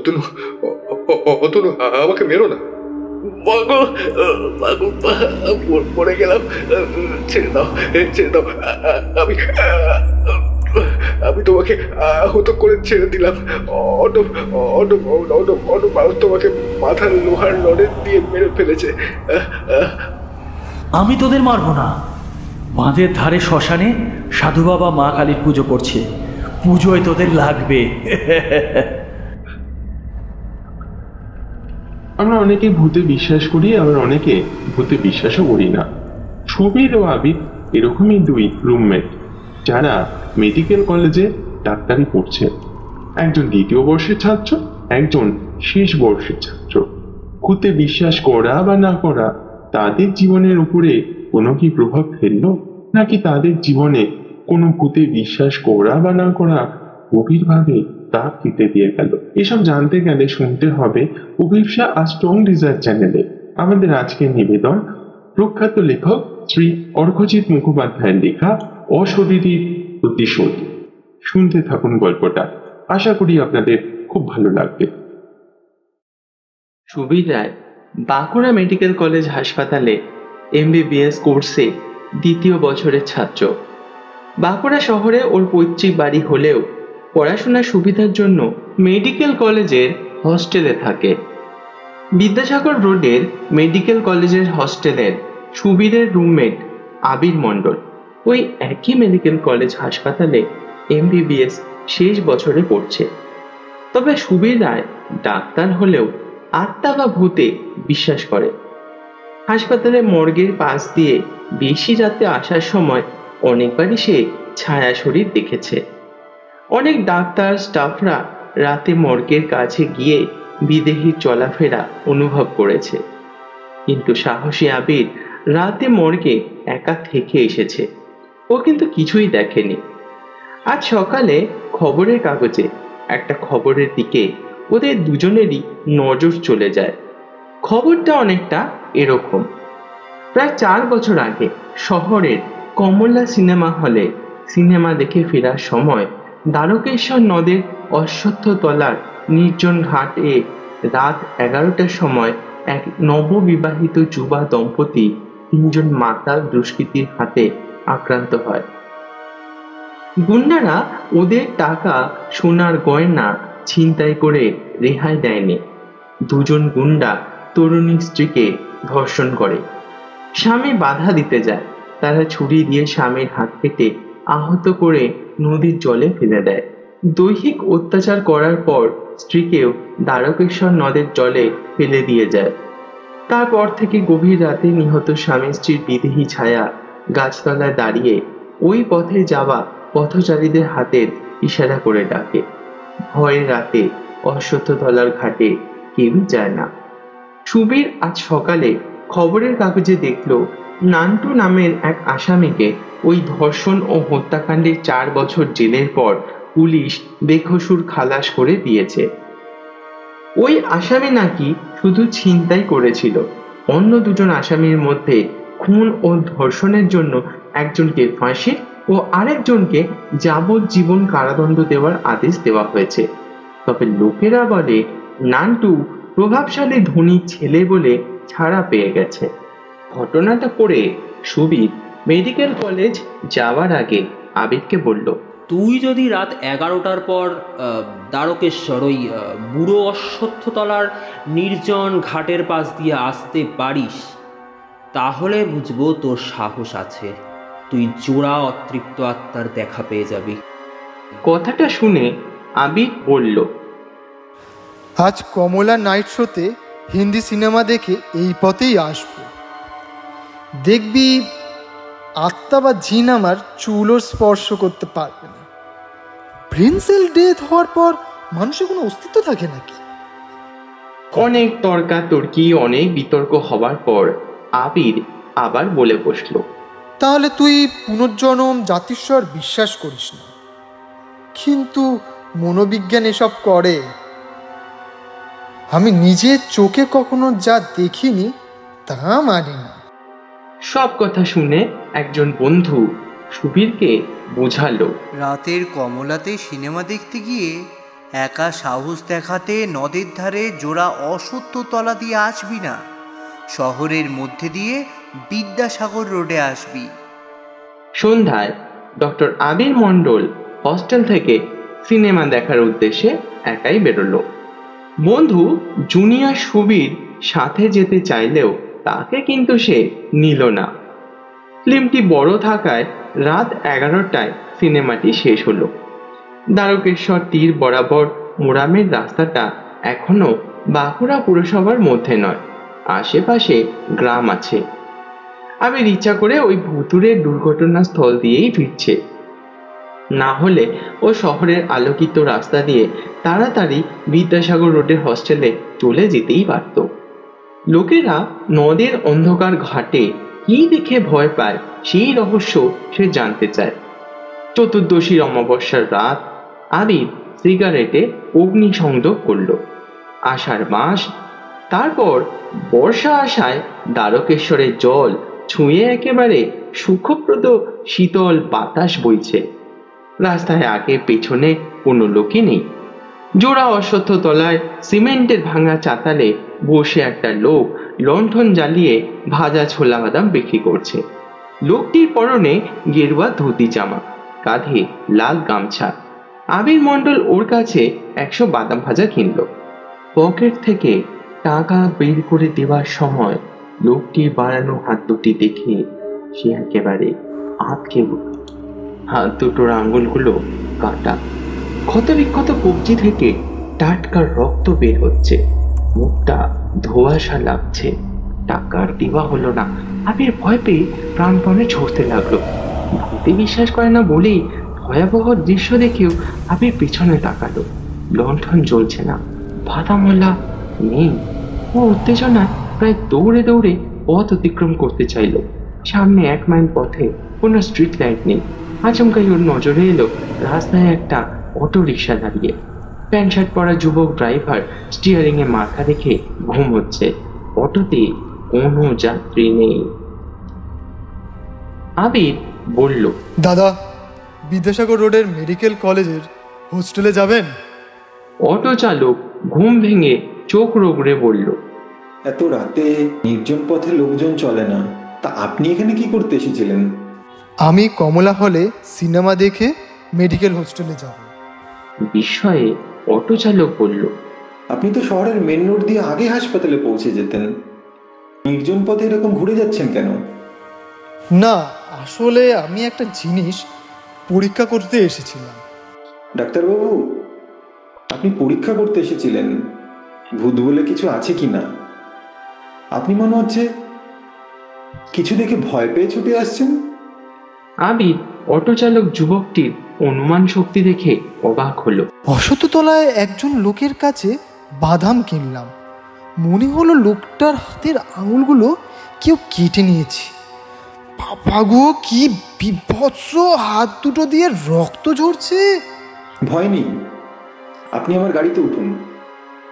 অতনু, অতনু, আমাকে মেরো না। মাগো, মাগো, পড়ে গেলাম, ছেড়ে দাও, ছেড়ে দাও। আমি আমি তোমাকে আহত করে ছেড়ে দিলাম। অনব, অনব, অনব, অনব তোমাকে মাথার লোহার রডে দিয়ে মেরে ফেলেছে। আমি তোদের মারবো না। বাঁধের ধারে শ্মশানে সাধু বাবা মা কালীর পুজো করছে, পুজোয় তোদের লাগবে। আমরা অনেকে ভূতে বিশ্বাস করি, আবার অনেকে ভূতে বিশ্বাসও করি না। সুবীর ও আবির এরকমই দুই রুমমেট যারা মেডিকেল কলেজে ডাক্তারি পড়ছে। একজন দ্বিতীয় বর্ষের ছাত্র, একজন শেষ বর্ষের ছাত্র। ভূতে বিশ্বাস করা বা না করা তাদের জীবনের উপরে কোনো কি প্রভাব ফেললো, নাকি তাদের জীবনে কোনো ভূতে বিশ্বাস করা বা না করা গভীরভাবে দাগ দিতে দিয়ে গেল? এসব জানতে গেলে শুনতে হবে অভিপ্সা আর স্ট্রং ডিজায়ার চ্যানেলে। আমাদের আজকের নিবেদন প্রখ্যাত লেখক শ্রী অর্ঘজিৎ মুখোপাধ্যায়ের লেখা অশরীরীর প্রতিশোধ। শুনতে থাকুন গল্পটা, আশা করি আপনাদের খুব ভালো লাগবে। সুবীর রায় বাঁকুড়া মেডিকেল কলেজ হাসপাতালে MBBS কোর্সে দ্বিতীয় বছরের ছাত্র। বাঁকুড়া শহরে ওর পৈতৃক বাড়ি হলেও পড়াশোনার সুবিধার জন্য মেডিকেল কলেজের হস্টেলে থাকে। বিদ্যাসাগর রোডের মেডিকেল কলেজের হস্টেলের সুবীরের রুমমেট আবির মণ্ডল ওই একই মেডিকেল কলেজ হাসপাতালে MBBS শেষ বছরে পড়ছে। তবে সুবীর রায় ডাক্তার হলেও আত্মা বা ভূতে বিশ্বাস করে। হাসপাতালে মর্গের পাশ দিয়ে বেশি রাতে আসার সময় অনেকবারই সে ছায়া শরীর দেখেছে। অনেক ডাক্তার স্টাফরা রাতে মর্গের কাছে গিয়ে বিদেহীর চলাফেরা অনুভব করেছে, কিন্তু সাহসী আবির রাতে মর্গে একা থেকে এসেছে। ও কিন্তু কিছুই দেখেনি। আজ সকালে খবরের কাগজে একটা খবরের দিকে ওদের দুজনেরই নজর চলে যায়। খবরটা অনেকটা এরকম: প্রায় 4 বছর আগে শহরের কমলা সিনেমা হলে সিনেমা দেখে ফেরার সময় দ্বারকেশ্বর নদের অশ্বত্থতলার নির্জন ঘাটে রাত 11টার সময় এক নববিবাহিত যুবা দম্পতি 3 জন মাতাল দুষ্কৃতীর হাতে আক্রান্ত হয়। গুন্ডারা ওদের টাকা সোনার গয়না ছিনতাই করে রেহাই দেয়নি। 2 জন গুন্ডা তরুণী স্ত্রীকে ধর্ষণ করে। স্বামী বাধা দিতে যায়, তারা ছুরি দিয়ে স্বামীর হাত কেটে আহত করে নদীর জলে ফেলে দেয়। দৈহিক অত্যাচার করার পর স্ত্রীকেও দ্বারকেশ্বর নদের জলে ফেলে দিয়ে যায়। তারপর থেকে গভীর রাতে নিহত স্বামী স্ত্রীর বিদেহী ছায়া গাছতলায় দাঁড়িয়ে ওই পথে যাওয়া পথচারীদের হাতের ইশারা করে ডাকে। ভয়ের রাতে অশ্বত্থতলার ঘাটে কেউ যায় না। সুবীর আজ সকালে খবরের কাগজে দেখল নান্টু নামের এক আসামিকে ওই ধর্ষণ ও হত্যাকাণ্ডের 4 বছর জেলের পর পুলিশ বেকসুর খালাস করে দিয়েছে। ওই আসামি নাকি শুধু ছিনতাই করেছিল। অন্য 2 জন আসামির মধ্যে খুন ও ধর্ষণের জন্য একজনকে ফাঁসি ও আরেকজনকে যাবজ্জীবন কারাদণ্ড দেওয়ার আদেশ দেওয়া হয়েছে। তবে লোকেরা বলে নান্টু প্রভাবশালী ধনী ছেলে বলে ছাড়া পেয়ে গেছে। ঘটনাটা পড়ে সুবীর মেডিকেল কলেজ যাওয়ার আগে আবিরকে বলল, তুই যদি রাত 11টার পর দ্বারকেশ্বর ওই বুড়ো অশ্বত্থতলার নির্জন ঘাটের পাশ দিয়ে আসতে পারিস, তাহলে বুঝবো তোর সাহস আছে। তুই জোড়া অতৃপ্ত আত্মার দেখা পেয়ে যাবি। কথাটা শুনে আবির বলল, আজ কমলা নাইট শোতে হিন্দি সিনেমা দেখে এই পথেই আসবো। দেখবি আত্মা বা জিন আমার চুলও স্পর্শ করতে পারবে না। প্রিন্সেল ডেথ হওয়ার পর মানুষের কোনো অস্তিত্ব থাকে নাকি? অনেক তর্কাতর্কি, অনেক বিতর্ক হবার পর আবির আবার বলে বসল, তাহলে তুই পুনর্জন্ম জাতিস্বর বিশ্বাস করিস না, কিন্তু মনোবিজ্ঞান এসব করে। আমি নিজের চোখে কখনো যা দেখিনি তা মানি না। সব কথা শুনে একজন বন্ধু সুবীরকে বোঝালো, রাতের কমলাতে সিনেমা দেখতে গিয়ে একা সাহস দেখাতে নদের ধারে জোড়া অশ্বত্থতলা দিয়ে আসবি না, শহরের মধ্যে দিয়ে বিদ্যাসাগর রোডে আসবি। সন্ধ্যায় ডক্টর আবির মণ্ডল হস্টেল থেকে সিনেমা দেখার উদ্দেশ্যে একাই বেরোলো। বন্ধু জুনিয়র সুবীর সাথে যেতে চাইলেও তাকে কিন্তু সে নিল না। ফিল্মটি বড় থাকায় রাত 11টায় সিনেমাটি শেষ হলো। দ্বারকেশ্বর তীর বরাবর মোরামের রাস্তাটা এখনো বাঁকুড়া পুরসভার মধ্যে নয়, আশেপাশে গ্রাম আছে। আবির ইচ্ছা করে ওই ভুতুড়ের দুর্ঘটনাস্থল দিয়েই ফিরছে, না হলে ও শহরের আলোকিত রাস্তা দিয়ে তাড়াতাড়ি বিদ্যাসাগর রোডের হস্টেলে চলে যেতেই পারত। লোকেরা নদের অন্ধকার ঘাটে কি দেখে ভয় পায় সেই রহস্য সে জানতে চায়। চতুর্দশীর অমাবস্যার রাত আবির সিগারেটে অগ্নিসংযোগ করল। আষাঢ় মাস, তারপর বর্ষা আসায় দ্বারকেশ্বরের জল ছুঁয়ে একেবারে সুখপ্রদ শীতল বাতাস বইছে। রাস্তায় আগে পেছনে কোনো লোকই নেই। জোড়া অশ্বত্থ তলায় সিমেন্টের ভাঙা চাতালে বসে একটা লোক লণ্ঠন জ্বালিয়ে ভাজা ছোলা বাদাম বিক্রি করছে। লোকটির পরনে গেরুয়া ধুতি জামা, কাঁধে লাল গামছা। আবির মণ্ডল ওর কাছে 100 বাদাম ভাজা কিনল। পকেট থেকে টাকা বের করে দেওয়ার সময় লোকটির বাড়ানো হাত দুটি দেখে সে একেবারে আটকে উঠল। হাত দুটোর আঙ্গুলগুলো কাটা, ক্ষত বিক্ষত কবজি থেকে টাটকা রক্ত বের হচ্ছে, মুখটা ধোঁয়াশা লাগছে। টাকার দেওয়া হলো না। আবির ভয় পেয়ে প্রাণপণে ছুটতে লাগলো। ভূতে বিশ্বাস করে না বলেই ভয়াবহ দৃশ্য দেখেও আবির পিছনে তাকালো। লণ্ঠন জ্বলছে না, বাদামওয়ালা নেই। ও উত্তেজনায় প্রায় দৌড়ে দৌড়ে পথ অতিক্রম করতে চাইল। সামনে 1 মাইল পথে কোনো স্ট্রিট লাইট নেই। আচমকাই ওর নজরে এলো রাস্তায় একটা অটো রিক্সা দাঁড়িয়ে। প্যান্ট শার্ট পরা যুবক ড্রাইভার স্টিয়ারিং এ মাথা রেখে ঘুম হচ্ছে। অটোতে কোনো যাত্রী নেই। আবির বলল, দাদা, বিদ্যাসাগর রোডের মেডিকেল কলেজের হোস্টেলে যাবেন? অটো চালক ঘুম ভেঙে চোখ রগড়ে বলল, এত রাতে নির্জন পথে লোকজন চলে না, তা আপনি এখানে কি করতে এসেছিলেন? আমি কমলা হলে সিনেমা দেখে মেডিকেল হোস্টেলে যাব। বিস্ময়ে অটো চালক বলল, আপনি তো শহরের মেন রোড দিয়ে আগে হাসপাতালে পৌঁছে যেতেন, নির্জন পথে এরকম ঘুরে যাচ্ছেন কেন? না, আসলে আমি একটা জিনিস পরীক্ষা করতে এসেছিলাম। ডাক্তারবাবু, আপনি পরীক্ষা করতে এসেছিলেন ভূত বলে কিছু আছে কি না? আপনি মনে হচ্ছে কিছু দেখে ভয় পেয়ে ছুটে আসছেন। আবির অটো চালক যুবকটির অনুমান শক্তি দেখে অবাক হলো। অশ্বত্থতলায় একজন লোকের কাছে বাদাম কিনলাম, মনে হলো লোকটার হাতের আঙুলগুলো কেউ কেটে নিয়েছে। বাবা গো, কি বিভৎস! হাত দুটো দিয়ে রক্ত ঝরছে। ভয় নেই, আপনি আমার গাড়িতে উঠুন,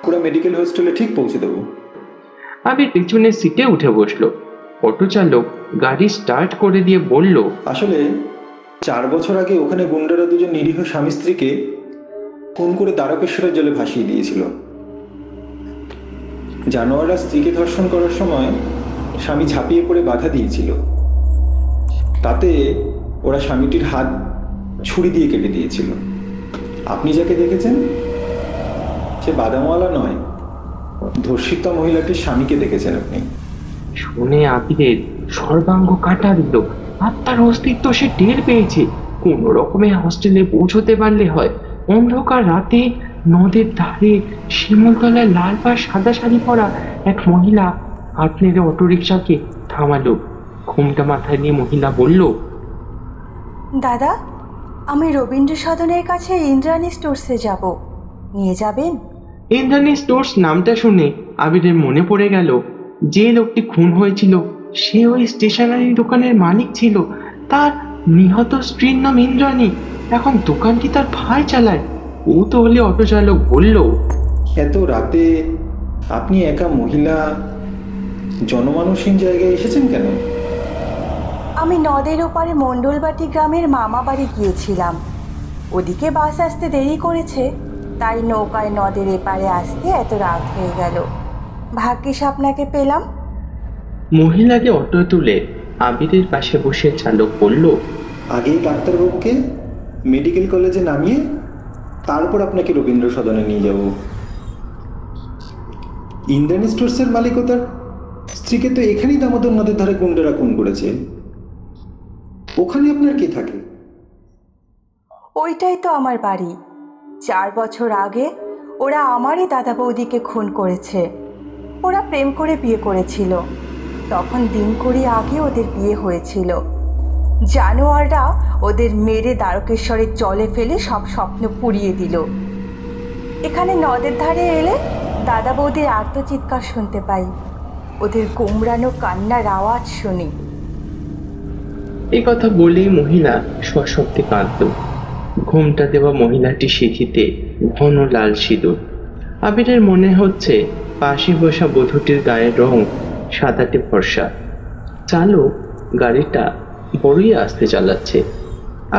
পুরো মেডিকেল হোস্টেলে ঠিক পৌঁছে দেবো। আবির পেছনের সিটে উঠে বসলো। অটো চালক গাড়ি স্টার্ট করে দিয়ে বলল, আসলে 4 বছর আগে ওখানে গুন্ডারা দুজন নিরীহ স্বামী স্ত্রীকে খুন করে দ্বারকেশ্বরের জলে ভাসিয়ে দিয়েছিল। জানোয়াররা স্ত্রীকে ধর্ষণ করার সময় স্বামী ঝাঁপিয়ে পড়ে বাধা দিয়েছিল, তাতে ওরা স্বামীটির হাত ছুরি দিয়ে কেটে দিয়েছিল। আপনি যাকে দেখেছেন সে বাদামওয়ালা নয়, ধর্ষিত মহিলাটির স্বামীকে দেখেছেন আপনি। শুনে আবিরের সর্বাঙ্গ কাটা দিল। আত্মার অস্তিত্ব সে টের পেয়েছে। কোন রকমে হস্টেলে পৌঁছতে পারলে হয়। অন্ধকার রাতে নদের ধারে শিমুলতলায় লাল পা সাদা শাড়ি পরা এক মহিলা হাত নেড়ে অটোরিকশাকে থামালো। ঘুমটা মাথায় নিয়ে মহিলা বলল, দাদা, আমি রবীন্দ্র সদনের কাছে ইন্দ্রাণী স্টোর্সে যাব, নিয়ে যাবেন? ইন্দ্রাণী স্টোর্স নামটা শুনে আবিরের মনে পড়ে গেল যে লোকটি খুন হয়েছিল সে ওই স্টেশনারি দোকানের মালিক ছিল। তার নিহত স্ত্রীর নাম ইন্দ্রাণী, এখন দোকানটি তার ভাই চালায়। ও তো হলে অটো চালক বলল, এত রাতে আপনি একা মহিলা জনমানুষহীন জায়গায় এসেছেন কেন? আমি নদের ওপারে মণ্ডলবাটি গ্রামের মামা বাড়ি গিয়েছিলাম। ওদিকে বাস আসতে দেরি করেছে, তাই নৌকায় নদের এপারে আসতে এত রাত হয়ে গেল। ভাগ্যিস আপনাকে পেলাম। মহিলাকে অটো তুলে আবিরের পাশে বসে চালক বলল, আগেই ডাক্তারবাবুকে মেডিকেল কলেজে নামিয়ে তারপর আপনাকে রবীন্দ্র সদনে নিয়ে যাব। ইন্দ্রাণী স্টোর্সের মালিক ও তার স্ত্রীকে তো এখানেই দামোদর নদের ধারে গুন্ডেরা খুন করেছে। ওখানে আপনার কে থাকে? ওইটাই তো আমার বাড়ি। 4 বছর আগে ওরা আমারই দাদা বৌদিকে খুন করেছে। ওরা প্রেম করে বিয়ে করেছিল, তখন দিন কুড়ি আগে ওদের বিয়ে হয়েছিল। জানোয়াররা ওদের মেরে দ্বারকেশ্বরের জলে ফেলে সব স্বপ্ন পুড়িয়ে দিল। এখানে নদের ধারে এলে দাদা বৌদির আর্তচিৎকার শুনতে পাই, ওদের গোমড়ানো কান্নার আওয়াজ শুনি। এই কথা বলেই মহিলা সশব্দে কাঁদত। ঘোমটা দেওয়া মহিলাটি সিঁথিতে ঘন লাল সিঁদুর। আবিরের মনে হচ্ছে পাশে বসা বধূটির গায়ের রং সাদাটে ফর্সা। চালক গাড়িটা বড়ই আস্তে চালাচ্ছে।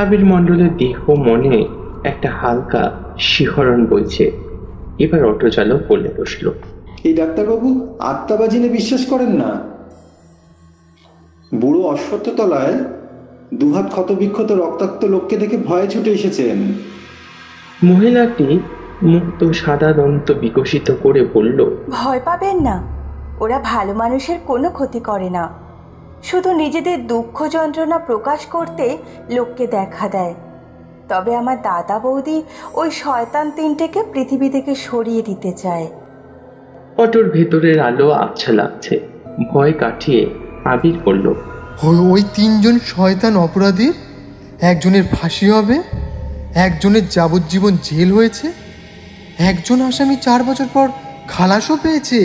আবির মণ্ডলের দেহ মনে একটা হালকা শিহরণ বইছে। এবার অটো চালক বলে বসলো, এই ডাক্তারবাবু আত্মাবাজিনে বিশ্বাস করেন না। বুড়ো অশ্বত্থতলায় দুহাত ক্ষতবিক্ষত রক্তাক্ত লোককে দেখে ভয়ে ছুটে এসেছেন। মহিলাটি মুক্ত সাদা দন্ত বিকশিত করে বলল, ভয় পাবেন না, ওরা ভালো মানুষের কোনো ক্ষতি করে না, শুধু নিজেদের দুঃখ যন্ত্রণা প্রকাশ করতে লোককে দেখা দেয়। তবে আমার দাদা বৌদি ওই শয়তান তিনটেকে পৃথিবী থেকে সরিয়ে দিতে চায়। অটোর ভেতরের আলো আবছা লাগছে। ভয় কাটিয়ে আবির বলল, ওই 3 জন শয়তান অপরাধীর একজনের ফাঁসি হবে, একজনের যাবজ্জীবন জেল হয়েছে, একজন আসামি 4 বছর পর খালাসও পেয়েছে।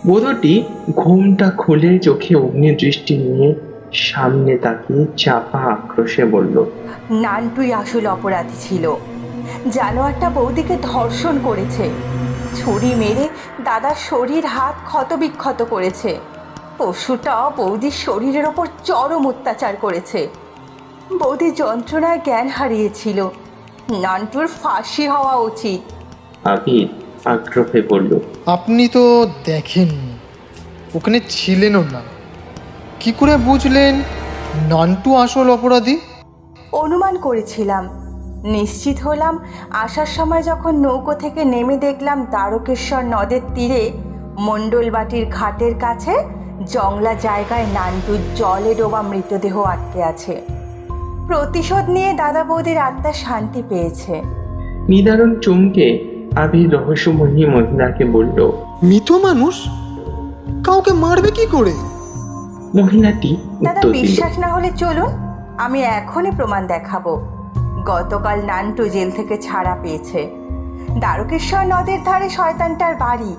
বধূটি ঘুমটা খুলে চোখে অগ্নিদৃষ্টি নিয়ে সামনে তাকিয়ে চাপা আক্রোশে বলল, নান্টুই আসল অপরাধী ছিল। জানোয়ারটা বৌদিকে ধর্ষণ করেছে, ছুরি মেরে দাদার শরীর হাত ক্ষতবিক্ষত করেছে। পশুটা বৌদির শরীরের ওপর চরম অত্যাচার করেছে। বৌদি যন্ত্রণায় জ্ঞান হারিয়েছিল। নান্টুর ফাঁসি হওয়া উচিত। আবির আগ্রহে বলল, আপনি তো দেখেননি, ওখানে ছিলেনও না, কি করে বুঝলেন নান্টু আসল অপরাধী? অনুমান করেছিলাম, নিশ্চিত হলাম আসার সময় যখন নৌকো থেকে নেমে দেখলাম দ্বারকেশ্বর নদের তীরে মণ্ডলবাটির ঘাটের কাছে জংলা জায়গায় নান্টুর জলে ডোবা মৃতদেহ আটকে আছে। প্রতিশোধ নিয়ে দাদা বৌদির আত্মা শান্তি পেয়েছে। নিদারুণ চমকে আবির রহস্যময়ী মহিলাকে বলল, মৃত মানুষ কাউকে মারবে কি করে? মহিলাটি দাদা উত্তর দিল, বিশ্বাস না হলে চলুন, আমি এখনই প্রমাণ দেখাবো। গতকাল নান্টু জেল থেকে ছাড়া পেয়েছে। দ্বারকেশ্বর নদের ধারে শয়তানটার বাড়ি।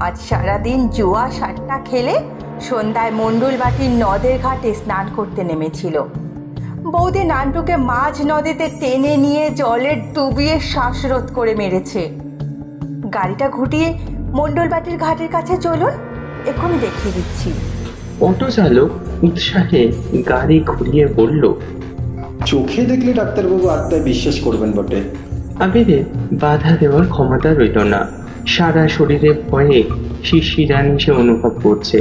আজ সারাদিন জুয়া সাট্টা খেলে সন্ধ্যায় মণ্ডলবাটির নদের ঘাটে স্নান করতে নেমেছিল। বৌদি নান্টুকে মাঝ নদীতে টেনে নিয়ে জলে ডুবিয়ে শ্বাসরোধ করে মেরেছে। গাড়িটা ঘুটিয়ে মণ্ডলবাটির ঘাটের কাছে চলুন, এখনই দেখিয়ে দিচ্ছি। অটো চালক উৎসাহে গাড়ি ঘুরিয়ে বলল, চোখে দেখলে ডাক্তারবাবু আত্মায় বিশ্বাস করবেন বটে। আবিরের বাধা দেওয়ার ক্ষমতা রইল না। সারা শরীরে ভয়ে শিশিরানি সে অনুভব করছে।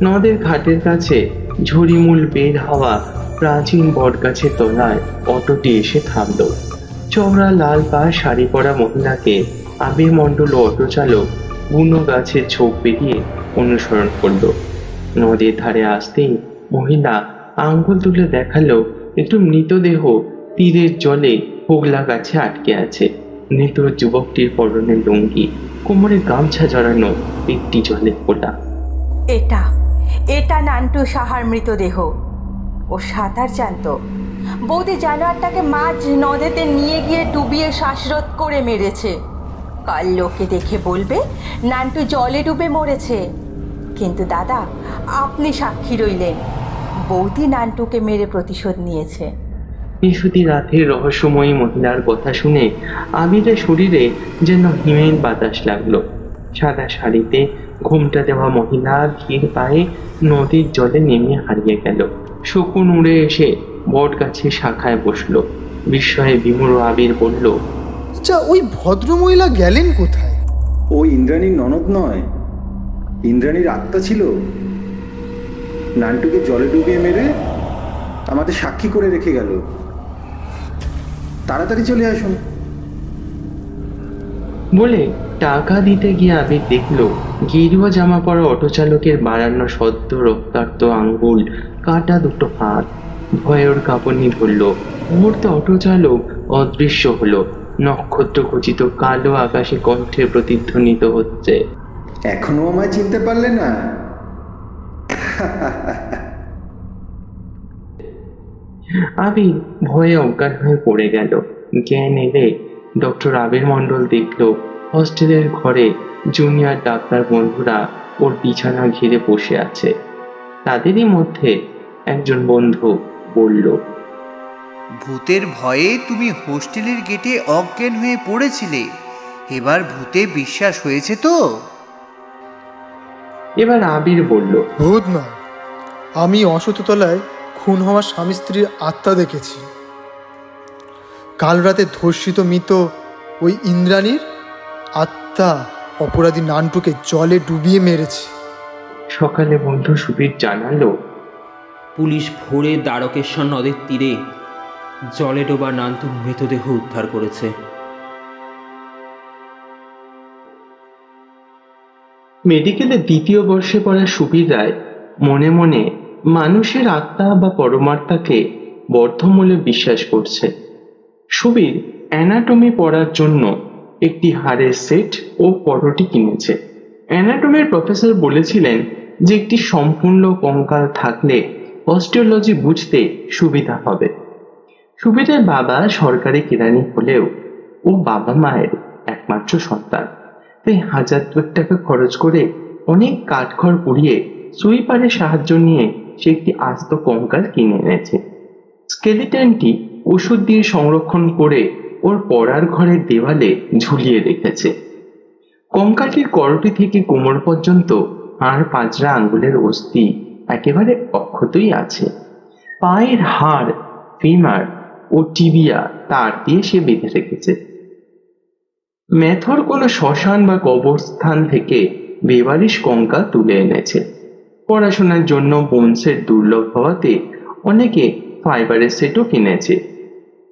নদের ঘাটের কাছে ঝুড়িমূল বের হওয়া প্রাচীন বটগাছের তলায় অটোটি এসে থামল। চওড়া লাল পা শাড়ি পরা মহিলাকে আবির মণ্ডল ও অটো চালক বুনো গাছের ঝোপ বেরিয়ে অনুসরণ করল। নদীর ধারে আসতেই মহিলা আঙ্গুল তুলে দেখালো একটু মৃতদেহ তীরের জলে হোগলা গাছে আটকে আছে। মৃত যুবকটির পরনে লুঙ্গি, কোমরে গামছা জড়ানো, একটি জলে ফোটা। এটা নান্টু সাহার মৃতদেহ। ও সাঁতার জানতো। বৌদি জানোয়ারটাকে মাঝ নদেতে নিয়ে গিয়ে ডুবিয়ে শ্বাসরোধ করে মেরেছে। কাল লোকে দেখে বলবে নান্টু জলে ডুবে মরেছে। কিন্তু দাদা, আপনি সাক্ষী রইলেন, বৌদি নান্টুকে মেরে প্রতিশোধ নিয়েছে। নিশুতি রাতের রহস্যময়ী মহিলার কথা শুনে আবিরের শরীরে যেন হিমেল বাতাস লাগলো। সাদা শাড়িতে ঘোমটা দেওয়া মহিলা ধীর পায়ে নদীর জলে নেমে হারিয়ে গেল। শকুন উড়ে এসে বট গাছের শাখায় বসলো। বিস্ময়ে বিমূঢ় আবির বলল, আচ্ছা, ওই ভদ্রমহিলা গেলেন কোথায়? ও ইন্দ্রাণীর ননদ নয়, ইন্দ্রাণীর আত্মা ছিল। নান্টুকে জলে ডুবিয়ে মেরে আমাদের সাক্ষী করে রেখে গেল। তাড়াতাড়ি চলে আসুন বলে টাকা দিতে গিয়ে আবির দেখলো গেরুয়া জামা পরা অটো চালকের বাড়ানো সদ্য রক্তাক্ত আঙ্গুল, কাটা দুটো হাত। ভয়ে ওর কাঁপুনি ধরল। মুহূর্তে অটো চালক অদৃশ্য হলো। নক্ষত্র খচিত কালো আকাশে কণ্ঠে প্রতিধ্বনিত হচ্ছে, এখনো আমায় চিনতে পারলে না? আবির ভয়ে অজ্ঞান হয়ে পড়ে গেল। জ্ঞান এলে ডক্টর আবির মণ্ডল দেখলো হস্টেলের ঘরে জুনিয়র ডাক্তার বন্ধুরা ওর বিছানা ঘিরে বসে আছে। তাদেরই মধ্যে একজন বন্ধু বলল, ভূতের ভয়ে তুমি হোস্টেলের গেটে অজ্ঞান হয়ে পড়েছিলে, এবার ভূতে বিশ্বাস হয়েছে তো? এবার আবির বলল, ভূত নয়, আমি অসত্যতলায় খুন হওয়া স্বামী স্ত্রীর আত্মা দেখেছি। কাল রাতে ধর্ষিত মৃত ওই ইন্দ্রাণীর আত্মা অপরাধী নান্টুকে জলে ডুবিয়ে মেরেছে। সকালে বন্ধু সুবীর জানালো, পুলিশ ভোরে দ্বারকেশ্বর নদের তীরে জলে ডোবা নান্টুর মৃতদেহ উদ্ধার করেছে। মেডিকেলে দ্বিতীয় বর্ষে পড়া সুবীর রায় মনে মনে মানুষের আত্মা বা পরমাত্মাকে বদ্ধমূলে বিশ্বাস করছে। সুবীর অ্যানাটমি পড়ার জন্য একটি হাড়ের সেট ও পরোটি কিনেছে। অ্যানাটমির প্রফেসর বলেছিলেন যে একটি সম্পূর্ণ কঙ্কাল থাকলে অস্টিওলজি বুঝতে সুবিধা হবে। সুবীরের বাবা সরকারি কেরানি হলেও ও বাবা মায়ের একমাত্র সন্তান, তাই 1000 টাকা খরচ করে অনেক কাঠখড় পুড়িয়ে সুইপারের সাহায্য নিয়ে সে একটি আস্ত কঙ্কাল কিনে এনেছে। স্কেলিটনটি ওষুধ দিয়ে সংরক্ষণ করে ওর পড়ার ঘরের দেওয়ালে ঝুলিয়ে রেখেছে। কঙ্কালটির করটি থেকে কোমর পর্যন্ত হাড় পাঁজরা আঙ্গুলের অস্থি একেবারে অক্ষতই আছে। পায়ের হাড়, ফিমার ও টিবিয়া তার দিয়ে সে বেঁধে রেখেছে। মেথর কোনো শ্মশান বা কবরস্থান থেকে বেবারিশ কঙ্কাল তুলে এনেছে। পড়াশোনার জন্য বোনসের দুর্লভ হওয়াতে অনেকে ফাইবারের সেটও কিনেছে।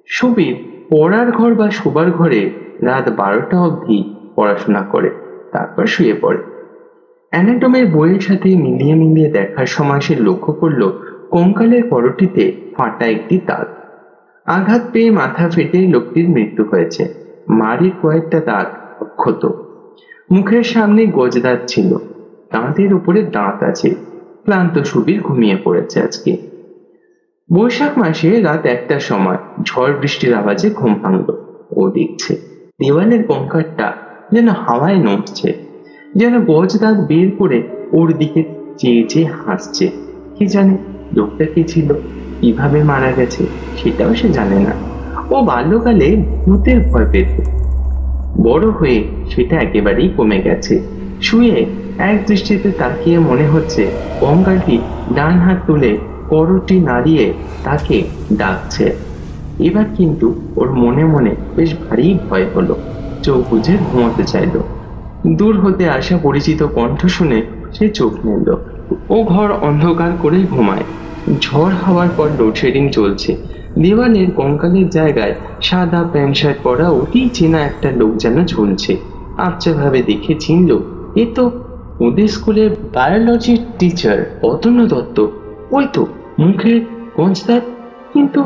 সুবীর পড়ার ঘর বা শোবার ঘরে রাত 12টা অবধি পড়াশোনা করে, তারপর শুয়ে পড়ে। অ্যানাটমির বইয়ের সাথে মিলিয়ে মিলিয়ে দেখার সময় সে লক্ষ্য করল কঙ্কালের পরটিতে ফাটা একটি দাগ। আঘাত পেয়ে মাথা ফেটে লোকটির মৃত্যু হয়েছে। মাড়ির কয়েকটা দাগ অক্ষত। মুখের সামনে গজদাঁত ছিল, দাঁতের উপরে দাঁত আছে। ক্লান্ত সুবীর ঘুমিয়ে পড়েছে। আজকে বৈশাখ মাসে রাত 1টার সময় ঝড় বৃষ্টির আওয়াজে ঘুম ভাঙল। ও দেখছে দেওয়ালের কঙ্কালটা যেন হাওয়ায় নড়ছে, যেন গজদাঁত বের করে ওর দিকে চেয়ে চেয়ে হাসছে। কি জানে লোকটা কি ছিল, কিভাবে মারা গেছে সেটাও সে জানে না। ও বাল্যকালে ভূতের ভয় পেত, বড় হয়ে সেটা একেবারেই কমে গেছে। শুয়ে এক দৃষ্টিতে তাকিয়ে মনে হচ্ছে কঙ্কালটি ডান হাত তুলে করটি নাড়িয়ে তাকে ডাকছে। এবার কিন্তু ওর মনে মনে বেশ ভারী ভয় হলো। চোখ বুঝে ঘুমোতে চাইল। দূর হতে আসা পরিচিত কণ্ঠ শুনে সে চোখ মেলল। ও ঘর অন্ধকার করে ঘুমায়। ঝড় হওয়ার পর লোডশেডিং চলছে। দেওয়ালের কঙ্কালের জায়গায় সাদা প্যান্ট শার্ট পরা অতি চেনা একটা লোক যেন ঝুলছে। আবছা ভাবে দেখে চিনল এ তো ওদের স্কুলের বায়োলজির টিচার অতনু দত্ত। ওই তো মুখে গজদাঁত, কিন্তু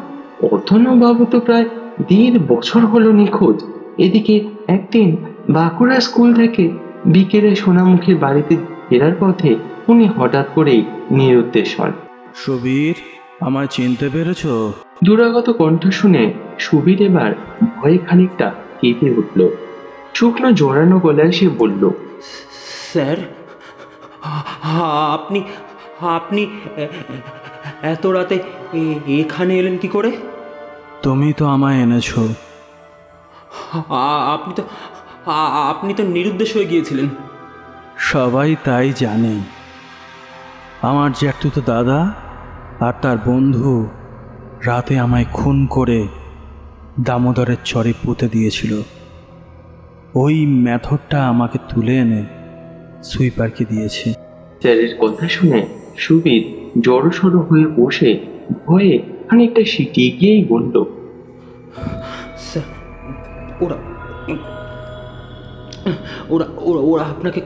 অতনুবাবু তো প্রায় 1.5 বছর হলো নিখোঁজ। এদিকে একদিন বাঁকুড়া স্কুল থেকে বিকেলে সোনামুখীর বাড়িতে ফেরার পথে উনি হঠাৎ করেই নিরুদ্দেশ হন। সুবীর, আমায় চিনতে পেরেছ? দুরাগত কণ্ঠ শুনে সুবীর এবার ভয়ে খানিকটা কেঁপে উঠল। শুকনো জোরানো গলায় সে বলল, স্যার, আপনি আপনি এত রাতে এখানে এলেন কি করে? তুমি তো আমায় এনেছো। আপনি তো নিরুদ্দেশ হয়ে গিয়েছিলেন। সবাই তাই জানে। আমার জ্যাঠতুতো দাদা আর তার বন্ধু রাতে আমায় খুন করে দামোদরের চরে পুঁতে দিয়েছিল। ওই মেথডটা আমাকে তুলে এনে সুইপারকে দিয়েছে। স্যারের কথা শুনে সুবীর জড়সড় হয়ে বসে ভয়ে খানিকটা সিটিয়ে গিয়েই বলল, স্যার, ওরা ওরা ওরা ওরা আপনাকে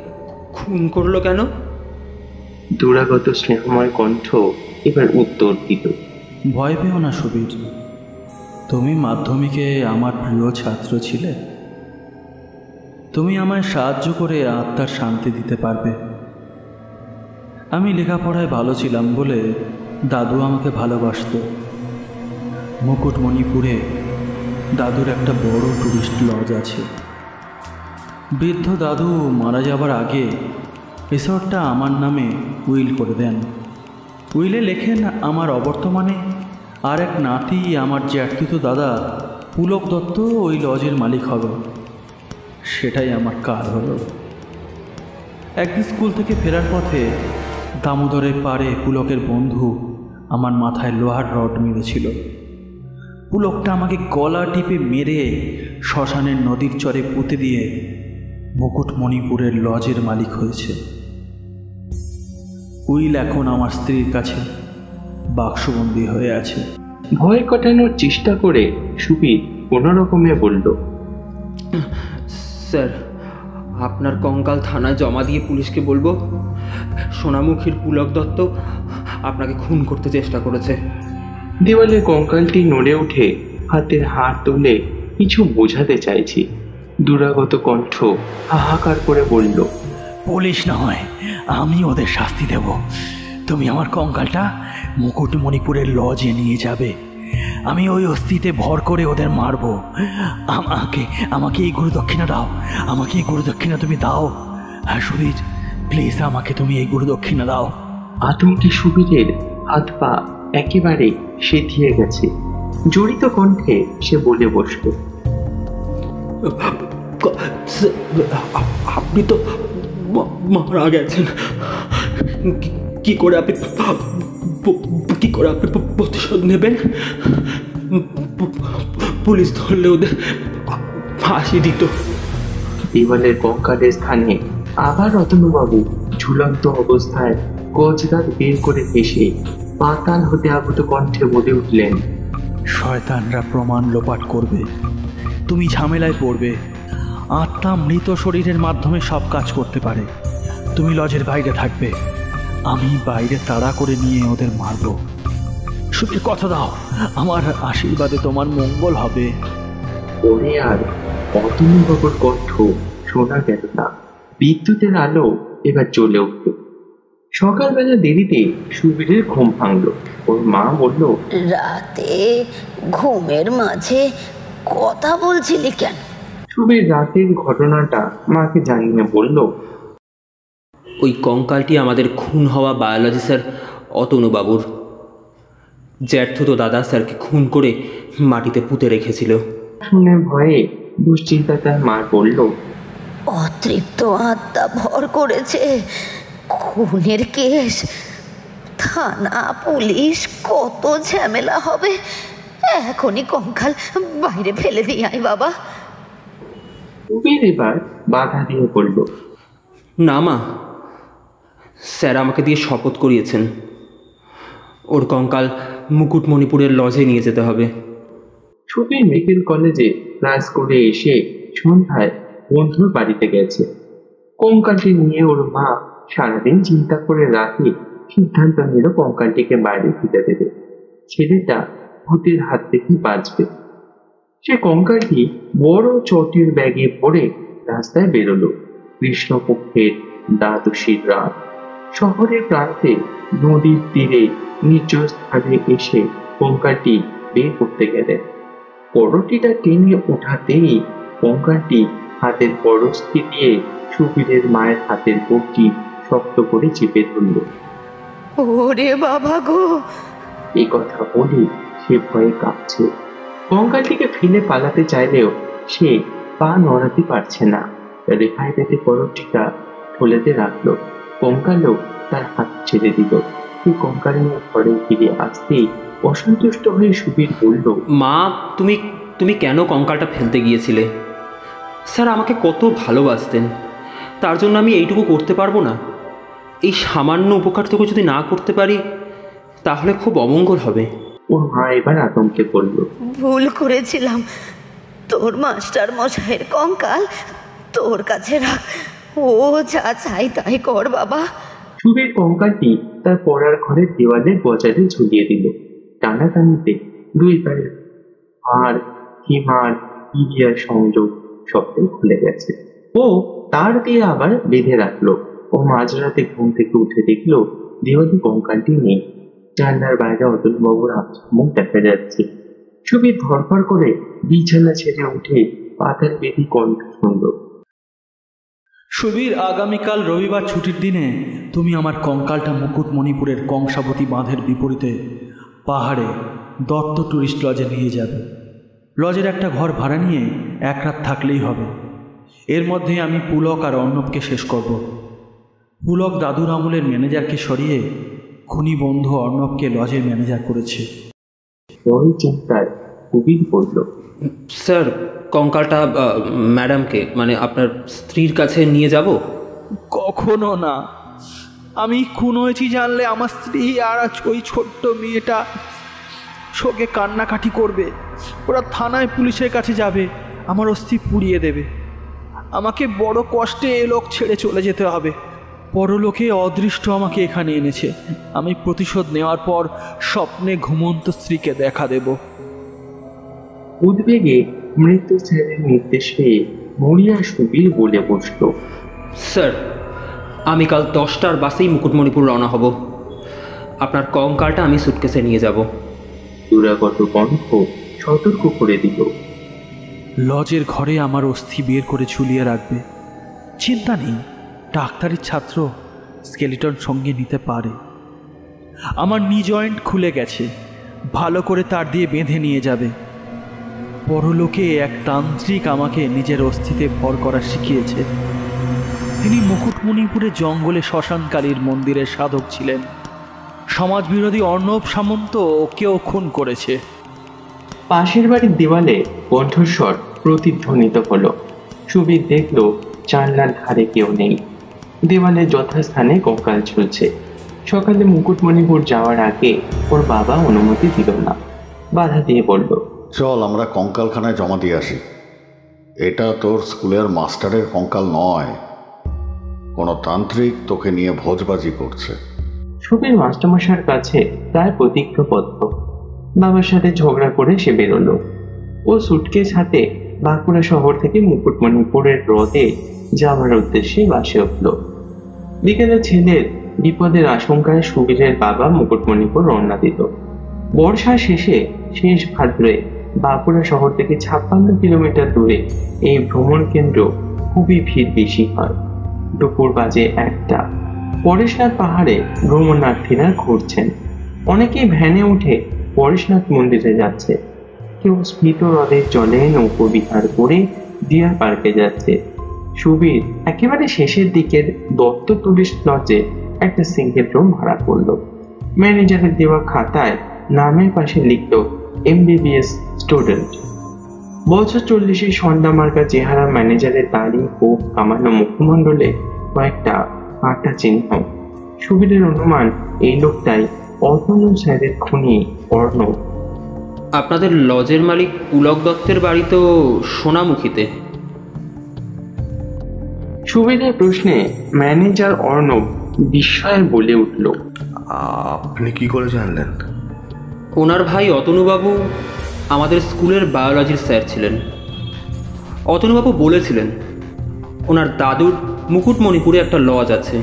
খুন করলো কেন? দুরাগত স্নেহময় কণ্ঠ এবার উত্তর দিল, ভয় পেও না সুবীর, তুমি মাধ্যমিকে আমার প্রিয় ছাত্র ছিলে। তুমি আমায় সাহায্য করে আত্মার শান্তি দিতে পারবে। আমি লেখাপড়ায় ভালো ছিলাম বলে দাদু আমাকে ভালোবাসত। মুকুটমণিপুরে দাদুর একটা বড় টুরিস্ট লজ আছে। বৃদ্ধ দাদু মারা যাবার আগে রিসর্টটা আমার নামে উইল করে দেন। উইলে লেখেন আমার অবর্তমানে আর এক নাতি আমার জ্যাঠতুতো দাদা পুলক দত্ত ওই লজের মালিক হবে। সেটাই আমার কাজ হলো। একদিন স্কুল থেকে ফেরার পথে দামোদরের পাড়ে পুলকের বন্ধু আমার মাথায় লোহার রড মেরেছিল। পুলকটা আমাকে গলা টিপে মেরে শ্মশানের নদীর চরে পুঁতে দিয়ে মুকুটমণিপুরের লজের মালিক হয়েছে। উইল এখন আমার স্ত্রীর কাছে বাক্সবন্দি হয়ে আছে। ভয় কাটানোর চেষ্টা করে সুবীর কোনো রকমে বলল, স্যার, আপনার কঙ্কাল থানায় জমা দিয়ে পুলিশকে বলবো সোনামুখীর পুলক দত্ত আপনাকে খুন করতে চেষ্টা করেছে। দেওয়ালে কঙ্কালটি নড়ে উঠে হাতের হাত তুলে কিছু বোঝাতে চাইছি। দুরাগত কণ্ঠ হাহাকার করে বলল, পুলিশ নয়, আমি ওদের শাস্তি দেব। তুমি আমার কঙ্কালটা মুকুটমণিপুরের লজে নিয়ে যাবে। আমি ওই অস্থিতে ভর করে ওদের মারব। আমাকে এই গুরুদক্ষিণা দাও, আমাকে এই গুরুদক্ষিণা তুমি দাও। হ্যাঁ সুবীর, প্লিজ আমাকে তুমি এই গুরুদক্ষিণা দাও। আতঙ্কে সুবীরের হাত পা একেবারে সেধিয়ে গেছে। জড়িত কণ্ঠে সে বলে বসল, আপনি তো মারা গেছেন, কি করে আপনি প্রতিশোধ নেবেন? পুলিশ ধরলে ওদের ফাঁসি দিত। দেওয়ালের কঙ্কালের স্থানে আবার রতনবাবু ঝুলন্ত অবস্থায় গজদাঁত বের করে হেসে পাতাল হতে আগত কণ্ঠে বলে উঠলেন, শয়তানরা প্রমাণ লোপাট করবে, তুমি ঝামেলায় পড়বে। আত্মা মৃত শরীরের মাধ্যমে সব কাজ করতে পারে। তুমি লজের বাইরে থাকবে, আমি বাইরে তাড়া করে নিয়ে ওদের মারব। শুধু কথা দাও, আমার আশীর্বাদে তোমার মঙ্গল হবে। পরে আর অতনুবাবুর কণ্ঠ শোনা গেল না। বিদ্যুতের আলো এবার জ্বলে উঠল। সকালবেলা দেরিতে সুবীরের ঘুম ভাঙল। ওর মা বলল, রাতে ঘুমের মাঝে কথা বলছিলি কেন? সুবীর রাতের ঘটনাটা মাকে জানিয়ে বলল, ওই কঙ্কালটি আমাদের খুন হওয়া বায়োলজি স্যার অতনুবাবুর জ্যাঠতুতো দাদা স্যারকে খুন করে মাটিতে পুঁতে রেখেছিল। শুনে ভয়ে দুশ্চিন্তা তার মা বলল, অতৃপ্ত আত্মা ভর করেছে, খুনের কেস, থানা পুলিশ, কত ঝামেলা হবে। এখনই কঙ্কাল বাইরে ফেলে দিয়ে আয় বাবা। সুবীর এবার বাধা দিয়ে বলল, না মা, স্যার আমাকে দিয়ে শপথ করিয়েছেন ওর কঙ্কাল মুকুটমণিপুরের লজে নিয়ে যেতে হবে। সুবীর মেডিকেল কলেজে ক্লাস করে এসে সন্ধ্যায় বন্ধুর বাড়িতে গেছে। কঙ্কালটি নিয়ে ওর মা সারাদিন চিন্তা করে রাতে সিদ্ধান্ত নিল কঙ্কালটিকে বাইরে ফিরে দেবে। ছেলেটা ভূতের হাত থেকে বাঁচবে। সে কঙ্কালটি বড় চটির ব্যাগে ভরে রাস্তায় বেরোলো। কৃষ্ণপক্ষের দ্বাদশীর রাত। শহরের প্রান্তে নদীর তীরে নির্জন স্থানে এসে কঙ্কালটি বের করতে গেলেন। পরটিটা টেনে ওঠাতেই কঙ্কালটি হাতের পরশটি দিয়ে সুবীরের মায়ের হাতের বটি শক্ত করে চেপে ধরল। ওরে বাবা গো! এই কথা বলে সে ভয়ে কাঁপছে। কঙ্কালটিকে ফেলে পালাতে চাইলেও সে পা নড়াতে পারছে না। রেখায় পেতে পরটিটা থলেতে রাখলো। কঙ্কালও তার হাত ছেড়ে দিল। সেই কঙ্কাল নিয়ে ঘরে ফিরে আসতেই অসন্তুষ্ট হয়ে সুবীর বলল, মা, তুমি কেন কঙ্কালটা ফেলতে গিয়েছিলে? স্যার আমাকে কত ভালোবাসতেন, তার জন্য আমি এইটুকু করতে পারবো না? এই সামান্য উপকারটুকু যদি না করতে পারি তাহলে খুব অমঙ্গল হবে। ওর মা এবার আতঙ্কে পড়ল। ভুল করেছিলাম, তোর মাস্টার মশাইয়ের কঙ্কাল তোর কাছে রাখ, ও যা চাই তাই কর বাবা। সুবীর কঙ্কালটি তার পড়ার ঘরের দেওয়ালের বজারে ঝুলিয়ে দিল। টানাটানিতে দুই পায়ের হাড়, হিমার, ইলিয়ার সংযোগ সবটাই খুলে গেছে। ও তার দিয়ে আবার বেঁধে রাখলো। ও মাঝরাতে ঘুম থেকে উঠে দেখলো দেওয়ালে কঙ্কালটি নেই। জানলার বাইরে অতুলবাবুর মুখ দেখা যাচ্ছে। সুবীর ধরফর করে বিছানা ছেড়ে উঠে পাতার বেদি কণ্ঠ শুনল। সুবীর, আগামীকাল রবিবার ছুটির দিনে তুমি আমার কঙ্কালটা মুকুটমণিপুরের কংসাবতী বাঁধের বিপরীতে পাহাড়ে দত্ত ট্যুরিস্ট লজে নিয়ে যাবে। লজের একটা ঘর ভাড়া নিয়ে এক রাত থাকলেই হবে। এর মধ্যে আমি পুলক আর অর্ণবকে শেষ করব। পুলক দাদুর আমলের ম্যানেজারকে সরিয়ে খুনি বন্ধু অর্ণবকে লজের ম্যানেজার করেছে। বড় চিন্তায় সুবীর বলল, স্যার কঙ্কালটা ম্যাডামকে মানে আপনার স্ত্রীর কাছে নিয়ে যাব? কখনো না। আমি খুন হয়েছি জানলে আমার স্ত্রী আর ওই ছোট্ট মেয়েটা শোকে কান্নাকাটি করবে। ওরা থানায় পুলিশের কাছে যাবে, আমার অস্থি পুড়িয়ে দেবে। আমাকে বড় কষ্টে এ লোক ছেড়ে চলে যেতে হবে। পরলোকে অদৃষ্ট আমাকে এখানে এনেছে। আমি প্রতিশোধ নেওয়ার পর স্বপ্নে ঘুমন্ত স্ত্রীকে দেখা দেব। উদ্বেগে মৃত্যু স্যারের নির্দেশ পেয়ে মরিয়া সুবীর বলে বসল, স্যার আমি কাল 10টার বাসেই মুকুটমণিপুর রওনা হব। আপনার কঙ্কালটা আমি সুটকেসে নিয়ে যাব। দুরাগত কণ্ঠ সতর্ক করে দিল, লজের ঘরে আমার অস্থি বের করে ঝুলিয়ে রাখবে। চিন্তা নেই, ডাক্তারের ছাত্র স্কেলিটন সঙ্গে নিতে পারে। আমার নি জয়েন্ট খুলে গেছে, ভালো করে তার দিয়ে বেঁধে নিয়ে যাবে। পরলোকে এক তান্ত্রিক আমাকে নিজের অস্থিতে ভর করা শিখিয়েছে। তিনি মুকুটমণিপুরে জঙ্গলে শ্মশানকালীর মন্দিরের সাধক ছিলেন। সমাজবিরোধী অর্ণব সামন্ত ওকেও খুন করেছে। পাশের বাড়ির দেওয়ালে কণ্ঠস্বর প্রতিধ্বনিত হলো। সুবীর দেখল জানলার ধারে কেউ নেই। দেওয়ালে যথাস্থানে কঙ্কাল ঝুলছে। সকালে মুকুটমণিপুর যাওয়ার আগে ওর বাবা অনুমতি দিল না, বাধা দিয়ে বলল, চল আমরা কঙ্কালখানায় জমা দিয়ে আসি। এটা তোর স্কুলের মাস্টারের কঙ্কাল নয়, কোনো তান্ত্রিক তোকে নিয়ে ভোজবাজি করছে। সুবীর মাস্টারমশাইয়ের কাছে প্রায় প্রতিজ্ঞাবদ্ধ। বাবার সাথে ঝগড়া করে সে বেরোলো। ও সুটকেস হাতে বাঁকুড়া শহর থেকে মুকুটমণিপুরের হ্রদে যাওয়ার উদ্দেশ্যে বাসে উঠল। বিকেলে ছেলের বিপদের আশঙ্কায় সুবীরের বাবা মুকুটমণিপুর রওনা দিল। বর্ষা শেষে শেষ ভাদ্রে বাঁকুড়া শহর থেকে 56 কিলোমিটার দূরে এই ভ্রমণ কেন্দ্র খুবই ভিড় বেশি হয়। দুপুর বাজে 1টা। পরেশনাথ পাহাড়ে ভ্রমণার্থীরা ঘুরছেন। অনেকেই ভ্যানে উঠে পরেশনাথ মন্দিরে যাচ্ছে, কেউ স্মিত হ্রদের জলে নৌকো বিহার করে ডিয়ার পার্কে যাচ্ছে। সুবীর একেবারে শেষের দিকের দত্ত টুরিস্ট লজে একটা সিঙ্গেল রুম ভাড়া করলো। ম্যানেজারের দেওয়া খাতায় নামের পাশে লিখল MBBS স্টুডেন্ট। বছর 40-এর সন্ধ্যা মার্কা চেহারা ম্যানেজারের দাড়ি ও কামানো মুখমণ্ডলে কয়েকটা কাঁটা চিহ্ন। সুবীরের অনুমান এই লোকটাই অতনু স্যারের খুনি অর্ণব। আপনাদের লজের মালিক পুলক দত্তের বাড়ি তো সোনামুখীতে। সুবীরের প্রশ্নে ম্যানেজার অর্ণব বিস্ময়ে বলে উঠল, আপনি কি করে জানলেন? ওনার ভাই অতনুবাবু আমাদের স্কুলের বায়োলজির স্যার ছিলেন। অতনুবাবু বলেছিলেন ওনার দাদুর মুকুটমণিপুরে একটা লজ আছে।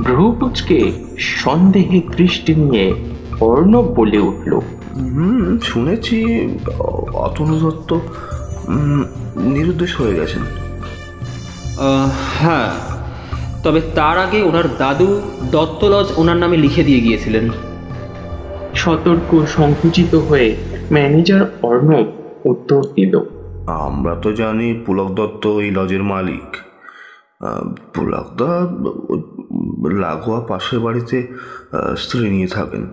ভ্রুকুচকে সন্দেহে দৃষ্টি নিয়ে অর্ণব বলে উঠল, শুনেছি অতনু দত্ত নিরুদ্দেশ হয়ে গেছেন। হ্যাঁ, তবে তার আগে ওনার দাদু দত্ত লজ ওনার নামে লিখে দিয়ে গিয়েছিলেন। সতর্ক সংকুচিত হয়ে ম্যানেজার অর্ণব উত্তর দিল, আমরা তো জানি পুলক দত্ত এই লজের মালিক। পুলকদা লাগোয়া পাশের বাড়িতে স্ত্রী নিয়ে থাকেন।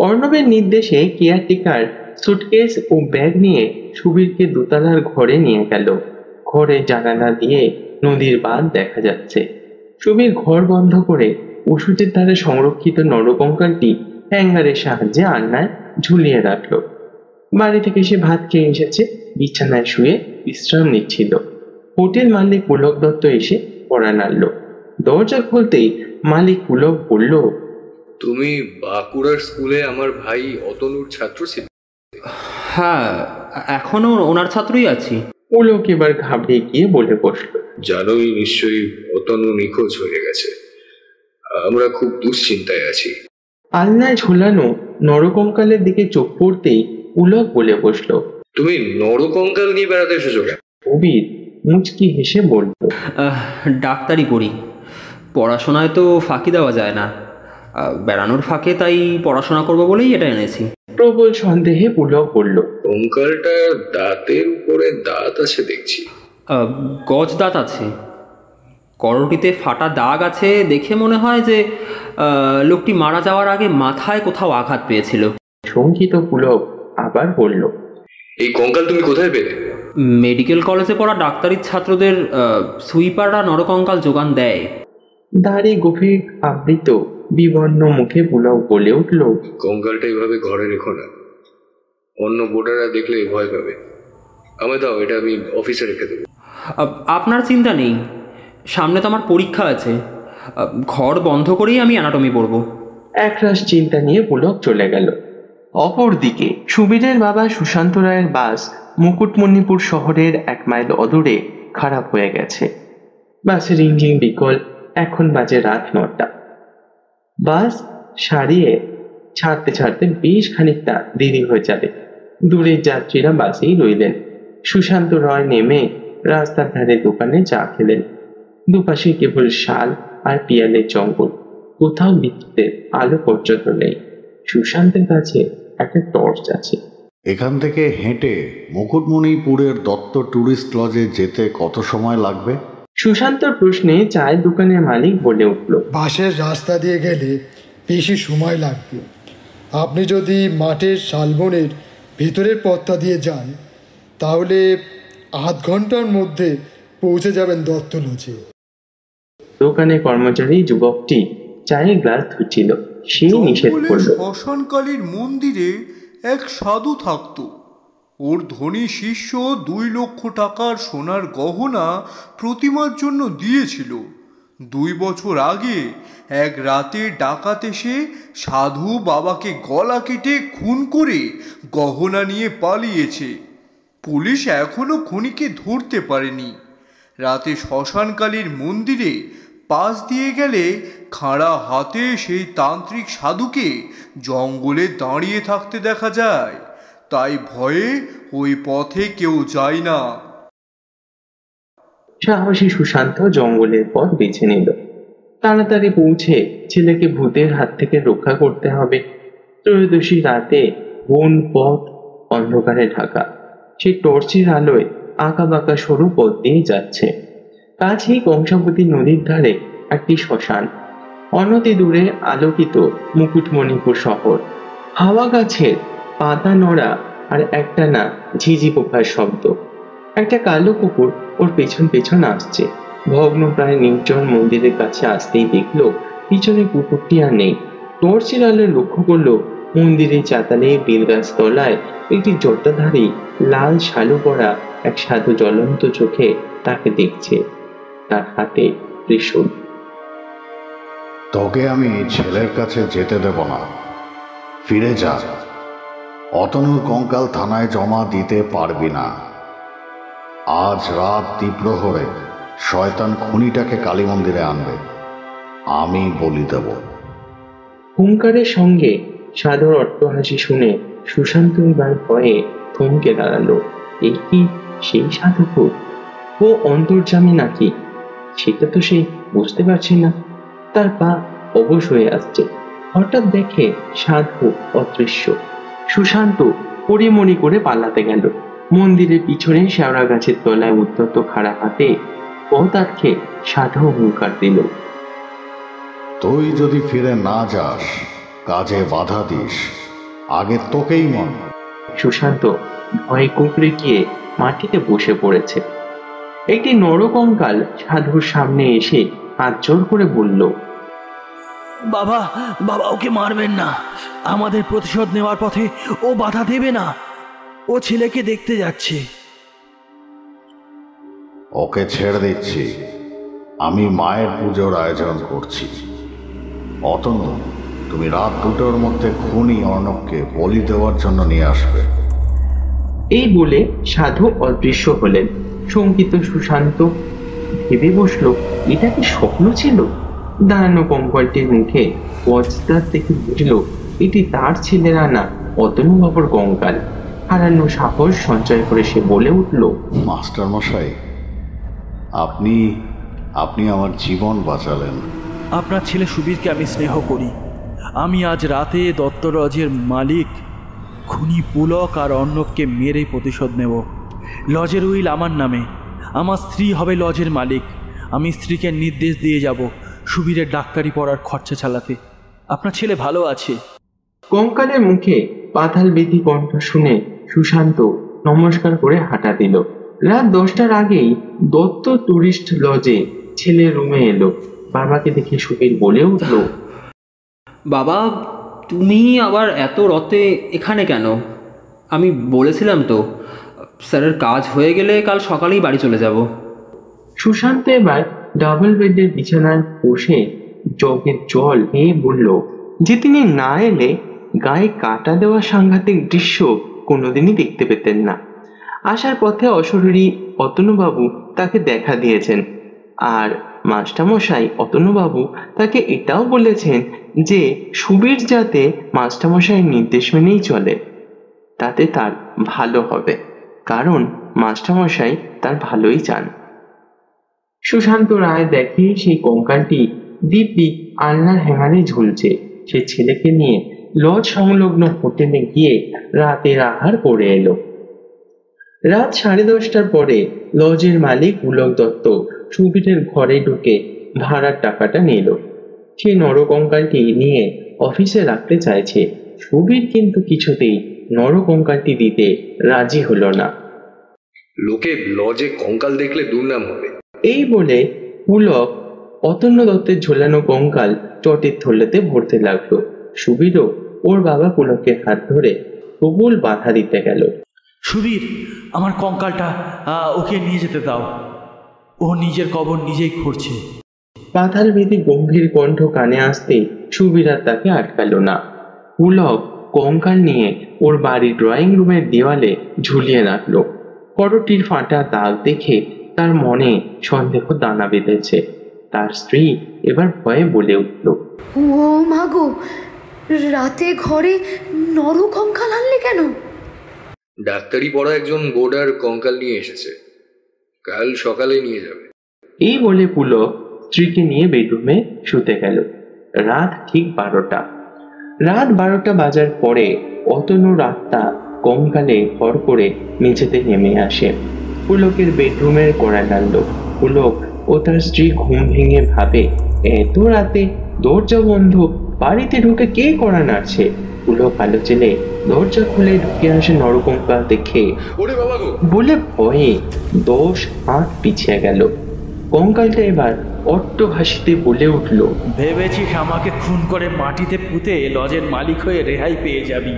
অর্ণবের নির্দেশে কেয়ারটেকার সুটকেস ও ব্যাগ নিয়ে সুবীরকে দোতলার ঘরে নিয়ে গেল। ঘরে জানালা দিয়ে নদীর বাঁধ দেখা যাচ্ছে। সুবীর ঘর বন্ধ করে ওষুধের ধারে সংরক্ষিত নরকঙ্কালটি হ্যাঙ্গারের সাহায্যে আলনায় ঝুলিয়ে রাখলো। বাড়ি থেকে সে ভাত খেয়ে এসেছে, বিছানায় শুয়ে বিশ্রাম নিচ্ছিল। হোটেল মালিক পুলক দত্ত এসে পড়া নাড়ল। দরজা খুলতেই মালিক পুলক বলল, তুমি বাঁকুড়ার স্কুলে আমার ভাই অতনুর ছাত্র ছিল? হ্যাঁ, এখনো ওনার ছাত্রই আছি। পুলক এবার ঘাবড়ে গিয়ে বলে বসল, জানোই নিশ্চয়ই অতনু নিখোঁজ হয়ে গেছে। আমরা খুব দুশ্চিন্তায় আছি। আলনায় ঝোলানো নরকঙ্কালের দিকে চোখ পড়তেই পুলক বলে বসল, তুমি নরকঙ্কাল নিয়ে বেড়াতে এসেছো কেন? কবির মুচকি হেসে বলল, ডাক্তারি পড়ি, পড়াশোনায় তো ফাঁকি দেওয়া যায় না, বেড়ানোর ফাঁকে তাই পড়াশোনা করবো বলেই এটা এনেছি। প্রবল সন্দেহে পুলক বলল, কঙ্কালটা দাঁতের উপরে দাঁত আছে দেখছি। গজ দাঁত আছে, করটিতে ফাটা দাগ আছে। দেখে মনে হয় যে লোকটি মারা যাওয়ার আগে মাথায় কোথাও আঘাত পেয়েছিল। শঙ্কিত পুলক আবার বলল, এই কঙ্কাল তুমি কোথায় পেলে? মেডিকেল কলেজে পড়া ডাক্তারির ছাত্রদের সুইপাররা নরকঙ্কাল যোগান দেয়। দাড়ি গভীর আবৃত বিবর্ণ মুখে পুলক বলে উঠল, কঙ্কালটা এইভাবে ঘরে রেখো না, অন্য বোর্ডাররা দেখলে ভয় পাবে। আমায় দাও, এটা আমি অফিসে রেখে দেবো। আপনার চিন্তা নেই, সামনে তো আমার পরীক্ষা আছে, ঘর বন্ধ করেই আমি অ্যানাটমি পড়ব। একরাশ চিন্তা নিয়ে পুলক চলে গেল। অপরদিকে সুবীরের বাবা সুশান্ত রায়ের বাস মুকুটমণিপুর শহরের 1 মাইল অদূরে খারাপ হয়ে গেছে। বাসের ইঞ্জিন বিকল। এখন বাজে রাত 9টা। বাস সারিয়ে ছাড়তে ছাড়তে বেশ খানিকটা দেরি হয়ে যাবে। দূরের যাত্রীরা বাসেই রইলেন। সুশান্ত রয় নেমে রাস্তার ধারে দোকানে চা খেলেন। দুপাশে কেবল শাল আর পিয়ালের জঙ্গল, কোথাও বিদ্যুতের আলো পর্যন্ত নেই। সুশান্তের কাছে একটা টর্চ আছে। এখান থেকে হেঁটে মুকুটমণিপুরের দত্ত ট্যুরিস্ট লজে যেতে কত সময় লাগবে? সুশান্তর প্রশ্নে চায়ের দোকানের মালিক বলে উঠল, বাসের রাস্তা দিয়ে গেলে বেশি সময় লাগবে। আপনি যদি মাঠের শালবনের ভেতরের পথটা দিয়ে যান তাহলে আধ ঘন্টার মধ্যে পৌঁছে যাবেন দত্ত লজে। দোকানের কর্মচারী যুবকটি চায়ের গ্লাস ধুচ্ছিল, সে নিষেধ করল। শ্মশানকালীর মন্দিরে এক সাধু থাকতো। ওর ধনী শিষ্য 2 লক্ষ টাকার সোনার গহনা প্রতিমার জন্য দিয়েছিল। 2 বছর আগে এক রাতে ডাকাত এসে সাধু বাবাকে গলা কেটে খুন করে গহনা নিয়ে পালিয়েছে। পুলিশ এখনো খুনিকে ধরতে পারেনি। রাতে শ্মশানকালীর মন্দিরে পাশ দিয়ে গেলে খাঁড়া হাতে সেই তান্ত্রিক সাধুকে জঙ্গলে দাঁড়িয়ে থাকতে দেখা যায়। তাই ভয়ে ওই পথে কেউ যায় না। সাহসী সুশান্ত জঙ্গলের পথ বেছে নিল। তাড়াতাড়ি পৌঁছে ছেলেকে ভূতের হাত থেকে রক্ষা করতে হবে। ত্রয়োদশী রাতে বন পথ অন্ধকারে ঢাকা। সেই টর্চের আলোয় আঁকা বাঁকা সরু পথ দিয়ে যাচ্ছে। কাছেই কংসাবতী নদীর ধারে একটি শ্মশান, অনতি দূরে আলোকিত মুকুটমণিপুর শহর। হাওয়া গাছের পাতা নড়া আর একটানা ঝিঝি পোকার শব্দ। একটা কালো কুকুর ওর পেছন পেছন আসছে। ভগ্ন প্রায় নির্জন মন্দিরের কাছে আসতেই দেখলো পিছনে কুকুরটি আর নেই। টর্চের আলোয় লক্ষ্য করলো মন্দিরের চাতালে বেলগাছ তলায় একটি জটাধারী লাল শালু পরা এক সাধু জ্বলন্ত চোখে তাকে দেখছে, তার হাতে ত্রিশূল। তোকে আমি ছেলের কাছে যেতে দেব না, ফিরে যা। অতনুর কঙ্কাল থানায় জমা দিতে পারবি না। আজ রাত দ্বীপ্রহরে শয়তান খুনিটাকে কালী মন্দিরে আনবে, আমি বলি দেব। হুঙ্কারের সঙ্গে সাধুর অট্টহাসি শুনে সুশান্ত এবার ভয়ে থমকে দাঁড়ালো। এই কি সেই সাধু? ও অন্তর্যামী নাকি? সেটা তো সে বুঝতে পারছে না। তার পা অবশ হয়ে আসছে। হঠাৎ দেখে সাধু অদৃশ্য। সুশান্ত পরিমণি করে পালাতে গেল। মন্দিরের পিছনে শেওড়া গাছের তলায় উদ্ধত খাড়া হাতে পথ আটকে সাধু হুঙ্কার দিল, তুই যদি ফিরে না যাস, কাজে বাধা দিস, আগে তোকেই মন। সুশান্ত ভয়ে কুঁকড়ে গিয়ে মাটিতে বসে পড়েছে। একটি নরকঙ্কাল সাধুর সামনে এসে হাত জোর করে বলল, বাবা বাবা, ওকে মারবেন না। আমাদের প্রতিশোধ নেওয়ার পথে ও বাধা দেবে না। ও ছেলেকে দেখতে যাচ্ছে। ওকে ছেড়ে দিচ্ছি। আমি মায়ের পুজোর আয়োজন করছি। অতনু, তুমি রাত 2টোর মধ্যে খুনি অর্ণবকে বলি দেওয়ার জন্য নিয়ে আসবে। এই বলে সাধু অদৃশ্য হলেন। শঙ্কিত সুশান্ত ভেবে বসল, এটা কি স্বপ্ন ছিল? দাঁড়ানো কঙ্কালটির মুখে বজ্রদাঁত দেখে বুঝল এটি তার ছেলের আনা অতনুবাবুর কঙ্কাল। হারানো সাহস সঞ্চয় করে সে বলে উঠল, মাস্টার মশাই, আপনি আপনি আমার জীবন বাঁচালেন। আপনার ছেলে সুবীরকে আমি স্নেহ করি। আমি আজ রাতে দত্ত লজের মালিক খুনি পুলক আর অর্ণবকে মেরে প্রতিশোধ নেব। লজের উইল আমার নামে। আমার স্ত্রী হবে লজের মালিক। আমি স্ত্রীকে নির্দেশ দিয়ে যাব সুবীরের ডাক্তারি পড়ার খরচা চালাতে। আপনার ছেলে ভালো আছে। কঙ্কালের মুখে পাতাল বেদি কণ্ঠ শুনে সুশান্ত নমস্কার করে হাঁটা দিল। রাত 10টার আগেই দত্ত টুরিস্ট লজে ছেলে রুমে এলো। বাবাকে দেখে সুবীর বলে উঠল, বাবা, তুমি আবার এত রাতে এখানে কেন? আমি বলেছিলাম তো, স্যারের কাজ হয়ে গেলে কাল সকালেই বাড়ি চলে যাব। সুশান্ত এবার ডাবল বেডের বিছানায় বসে জগের জল নিয়ে বলল যে তিনি না এলে গায়ে কাটা দেওয়া সাংঘাতিক দৃশ্য কোনোদিনই দেখতে পেতেন না। আসার পথে অশরীরী অতনুবাবু তাকে দেখা দিয়েছেন, আর মাস্টারমশাই অতনুবাবু তাকে এটাও বলেছেন যে সুবীর যাতে মাস্টারমশাইয়ের নির্দেশ মেনেই চলে, তাতে তার ভালো হবে, কারণ মাস্টারমশাই তার ভালোই চান। সুশান্ত রায় দেখে সেই কঙ্কালটি দিব্যি আলনার হ্যাঙ্গারে ঝুলছে। সে ছেলেকে নিয়ে লজ সংলগ্ন হোটেলে গিয়ে রাতের আহার করে এলো। রাত 10:30টার পরে লজের মালিক পুলক দত্ত সুবীরের ঘরে ঢুকে ভাড়ার টাকাটা নিল। সে নরকঙ্কালটি নিয়ে অফিসে রাখতে চাইছে। সুবীর কিন্তু কিছুতেই নরকঙ্কালটি দিতে রাজি হলো না। লোকে লজে কঙ্কাল দেখলে দুর্নাম হবে। এই বলে পুলক অতন্য দত্তের ঝোলানো কঙ্কাল চটের থলেতে ভরতে লাগলো। সুবীরও ওর বাবা পুলকের হাত ধরে প্রবল বাধা দিতে গেল। সুবীর, আমার কঙ্কালটা ওকে নিয়ে যেতে দাও। ও নিজের কবর নিজেই খুঁড়ছে। পাতাল বেদি গম্ভীর কণ্ঠ কানে আসতেই সুবীর আর তাকে আটকালো না। পুলক কঙ্কাল নিয়ে ওর বাড়ির ড্রয়িং রুমের দেওয়ালে ঝুলিয়ে রাখলো। করটির ফাটা দাগ দেখে তার মনে সন্দেহ দানা বেঁধেছে। তার স্ত্রী এবার ভয়ে বলে উঠল, ও মাগো, রাতে ঘরে নরকঙ্কাল আনলে কেন? ডাক্তারি পড়া একজন বোর্ডার কঙ্কাল নিয়ে এসেছে, কাল সকালে নিয়ে যাবে। এই বলে পুলক স্ত্রীকে নিয়ে বেডরুমে শুতে গেল। রাত ঠিক 12টা। রাত 12টা বাজার পরে অতনুর আত্মা কঙ্কালে ভর করে মেঝেতে নেমে আসে। পুলকের বেডরুমের কোণা নাড়ল। পুলক ও তার স্ত্রী ঘুম ভেঙে ভাবে, এত রাতে দরজা বন্ধ, বাড়িতে ঢুকে কে কড়া নাড়ছে? পুলক আলো জেলে দরজা খুলে ঢুকে আসে নরকঙ্কাল দেখে বলে ভয়ে 10 হাত পিছিয়ে গেল। কঙ্কালটা এবার অট্ট হাসিতে বলে উঠল, ভেবেছিস আমাকে খুন করে মাটিতে পুঁতে লজের মালিক হয়ে রেহাই পেয়ে যাবি?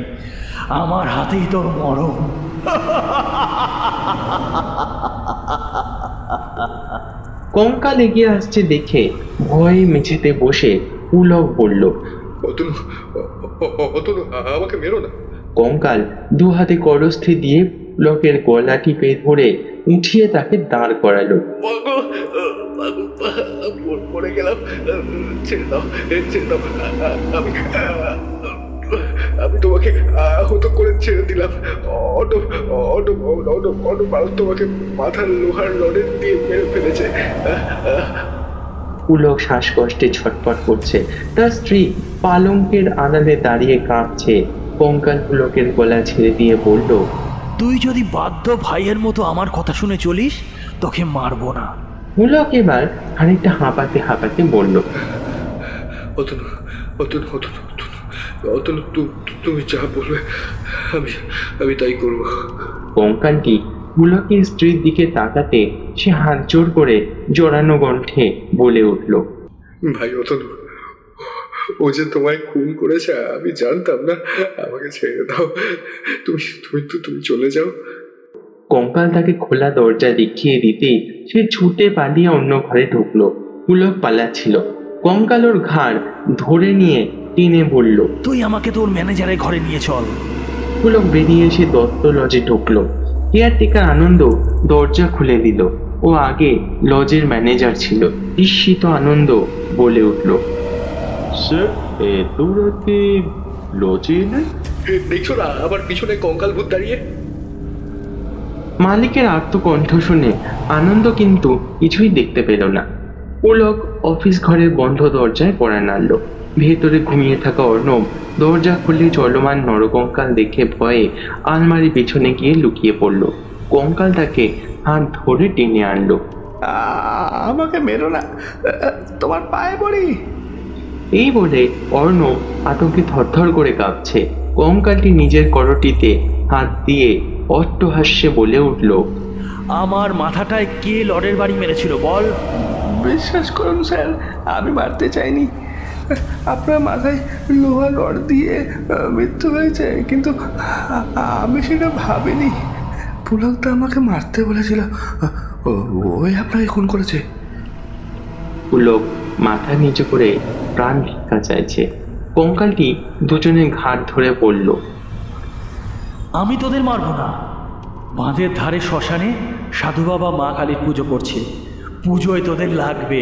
আমার হাতেই তোর মরণ। কঙ্কাল এগিয়ে আসছে দেখে ভয়ে মেঝেতে বসে পুলক বলল, আমাকে মেরো না। কঙ্কাল 2 হাতে করস্থি দিয়ে পুলকের গলা টিপে ধরে উঠিয়ে তাকে দাঁড় করালো। পড়ে গেলাম, ছেড়ে দাও, ছেড়ে দাও। আমি তোমাকে আহত করে ছেড়ে দিলাম। তোমাকে মাথার লোহার রডের দিয়ে মেরে ফেলেছে। পুলক শ্বাসকষ্টে ছটফট করছে। তার স্ত্রী পালঙ্কের আড়ালে দাঁড়িয়ে কাঁপছে। কঙ্কাল পুলকের গলা ছেড়ে দিয়ে বলল, তুই যদি বাধ্য ভাইয়ের মতো আমার কথা শুনে চলিস, তোকে মারবো না। পুলক এবার খানিকটা হাঁপাতে হাঁপাতে বলল, অতনু তুমি যা বলবে আমি আমি তাই করবো। কঙ্কালটি পুলকের স্ত্রীর দিকে তাকাতে সে হাত জোর করে জোরানো কণ্ঠে বলে উঠল, ভাই অতনু, ও যে তোমায় খুন করেছে আমি জানতাম না। আমাকে ছেড়ে দাও, তুমি তুমি তুমি চলে যাও। কঙ্কাল তাকে খোলা দরজা দেখিয়ে দিতেই সে ছুটে পালিয়ে অন্য ঘরে ঢুকলো। পুলক পালাচ্ছিল। কঙ্কাল ওর ঘাড় ধরে নিয়ে টেনে বলল, তুই আমাকে তোর ম্যানেজারের ঘরে নিয়ে চল। পুলক বেরিয়ে এসে দত্ত লজে ঢুকলো। কেয়ারটেকার আনন্দ দরজা খুলে দিল। ও আগে লজের ম্যানেজার ছিল। বিস্মিত আনন্দ বলে উঠল, স্যার এত রাতে লজে এলেন? দেখছো না আমার পিছনে কঙ্কাল ভূত দাঁড়িয়ে? মালিকের আত্মকণ্ঠ শুনে আনন্দ কিন্তু কিছুই দেখতে পেল না। পুলক অফিস ঘরের বন্ধ দরজায় কড়া নাড়ল। ভেতরে ঘুমিয়ে থাকা অর্ণব দরজা খুলে চলমান নরকঙ্কাল দেখে ভয়ে আলমারি পেছনে গিয়ে লুকিয়ে পড়ল। কঙ্কাল তাকে হাত ধরে টেনে আনলো। আমাকে মেরো না, তোমার পায়ে পড়ি। এই বলে অর্ণব আতঙ্কে থরথর করে কাঁপছে। কঙ্কালটি নিজের করটিতে হাত দিয়ে অট্টহাস্যে বলে উঠল, আমার মাথাটায় কে লড়ের বাড়ি মেরেছিল বল? বিশ্বাস করুন স্যার, আমি মারতে চাইনি। আপনার মাথায় লোহা রড দিয়ে মৃত্যু হয়েছে, কিন্তু আমি সেটা ভাবিনি। পুলক তো আমাকে মারতে বলেছিল, ওই আপনাকে খুন করেছে। পুলক মাথা নিচু করে প্রাণ ভিক্ষা চাইছে। কঙ্কালটি দুজনে ঘাট ধরে পড়ল। আমি তোদের মারবো না। বাঁধের ধারে শ্মশানে সাধু বাবা মা কালীর পুজো করছে, পুজোয় তোদের লাগবে।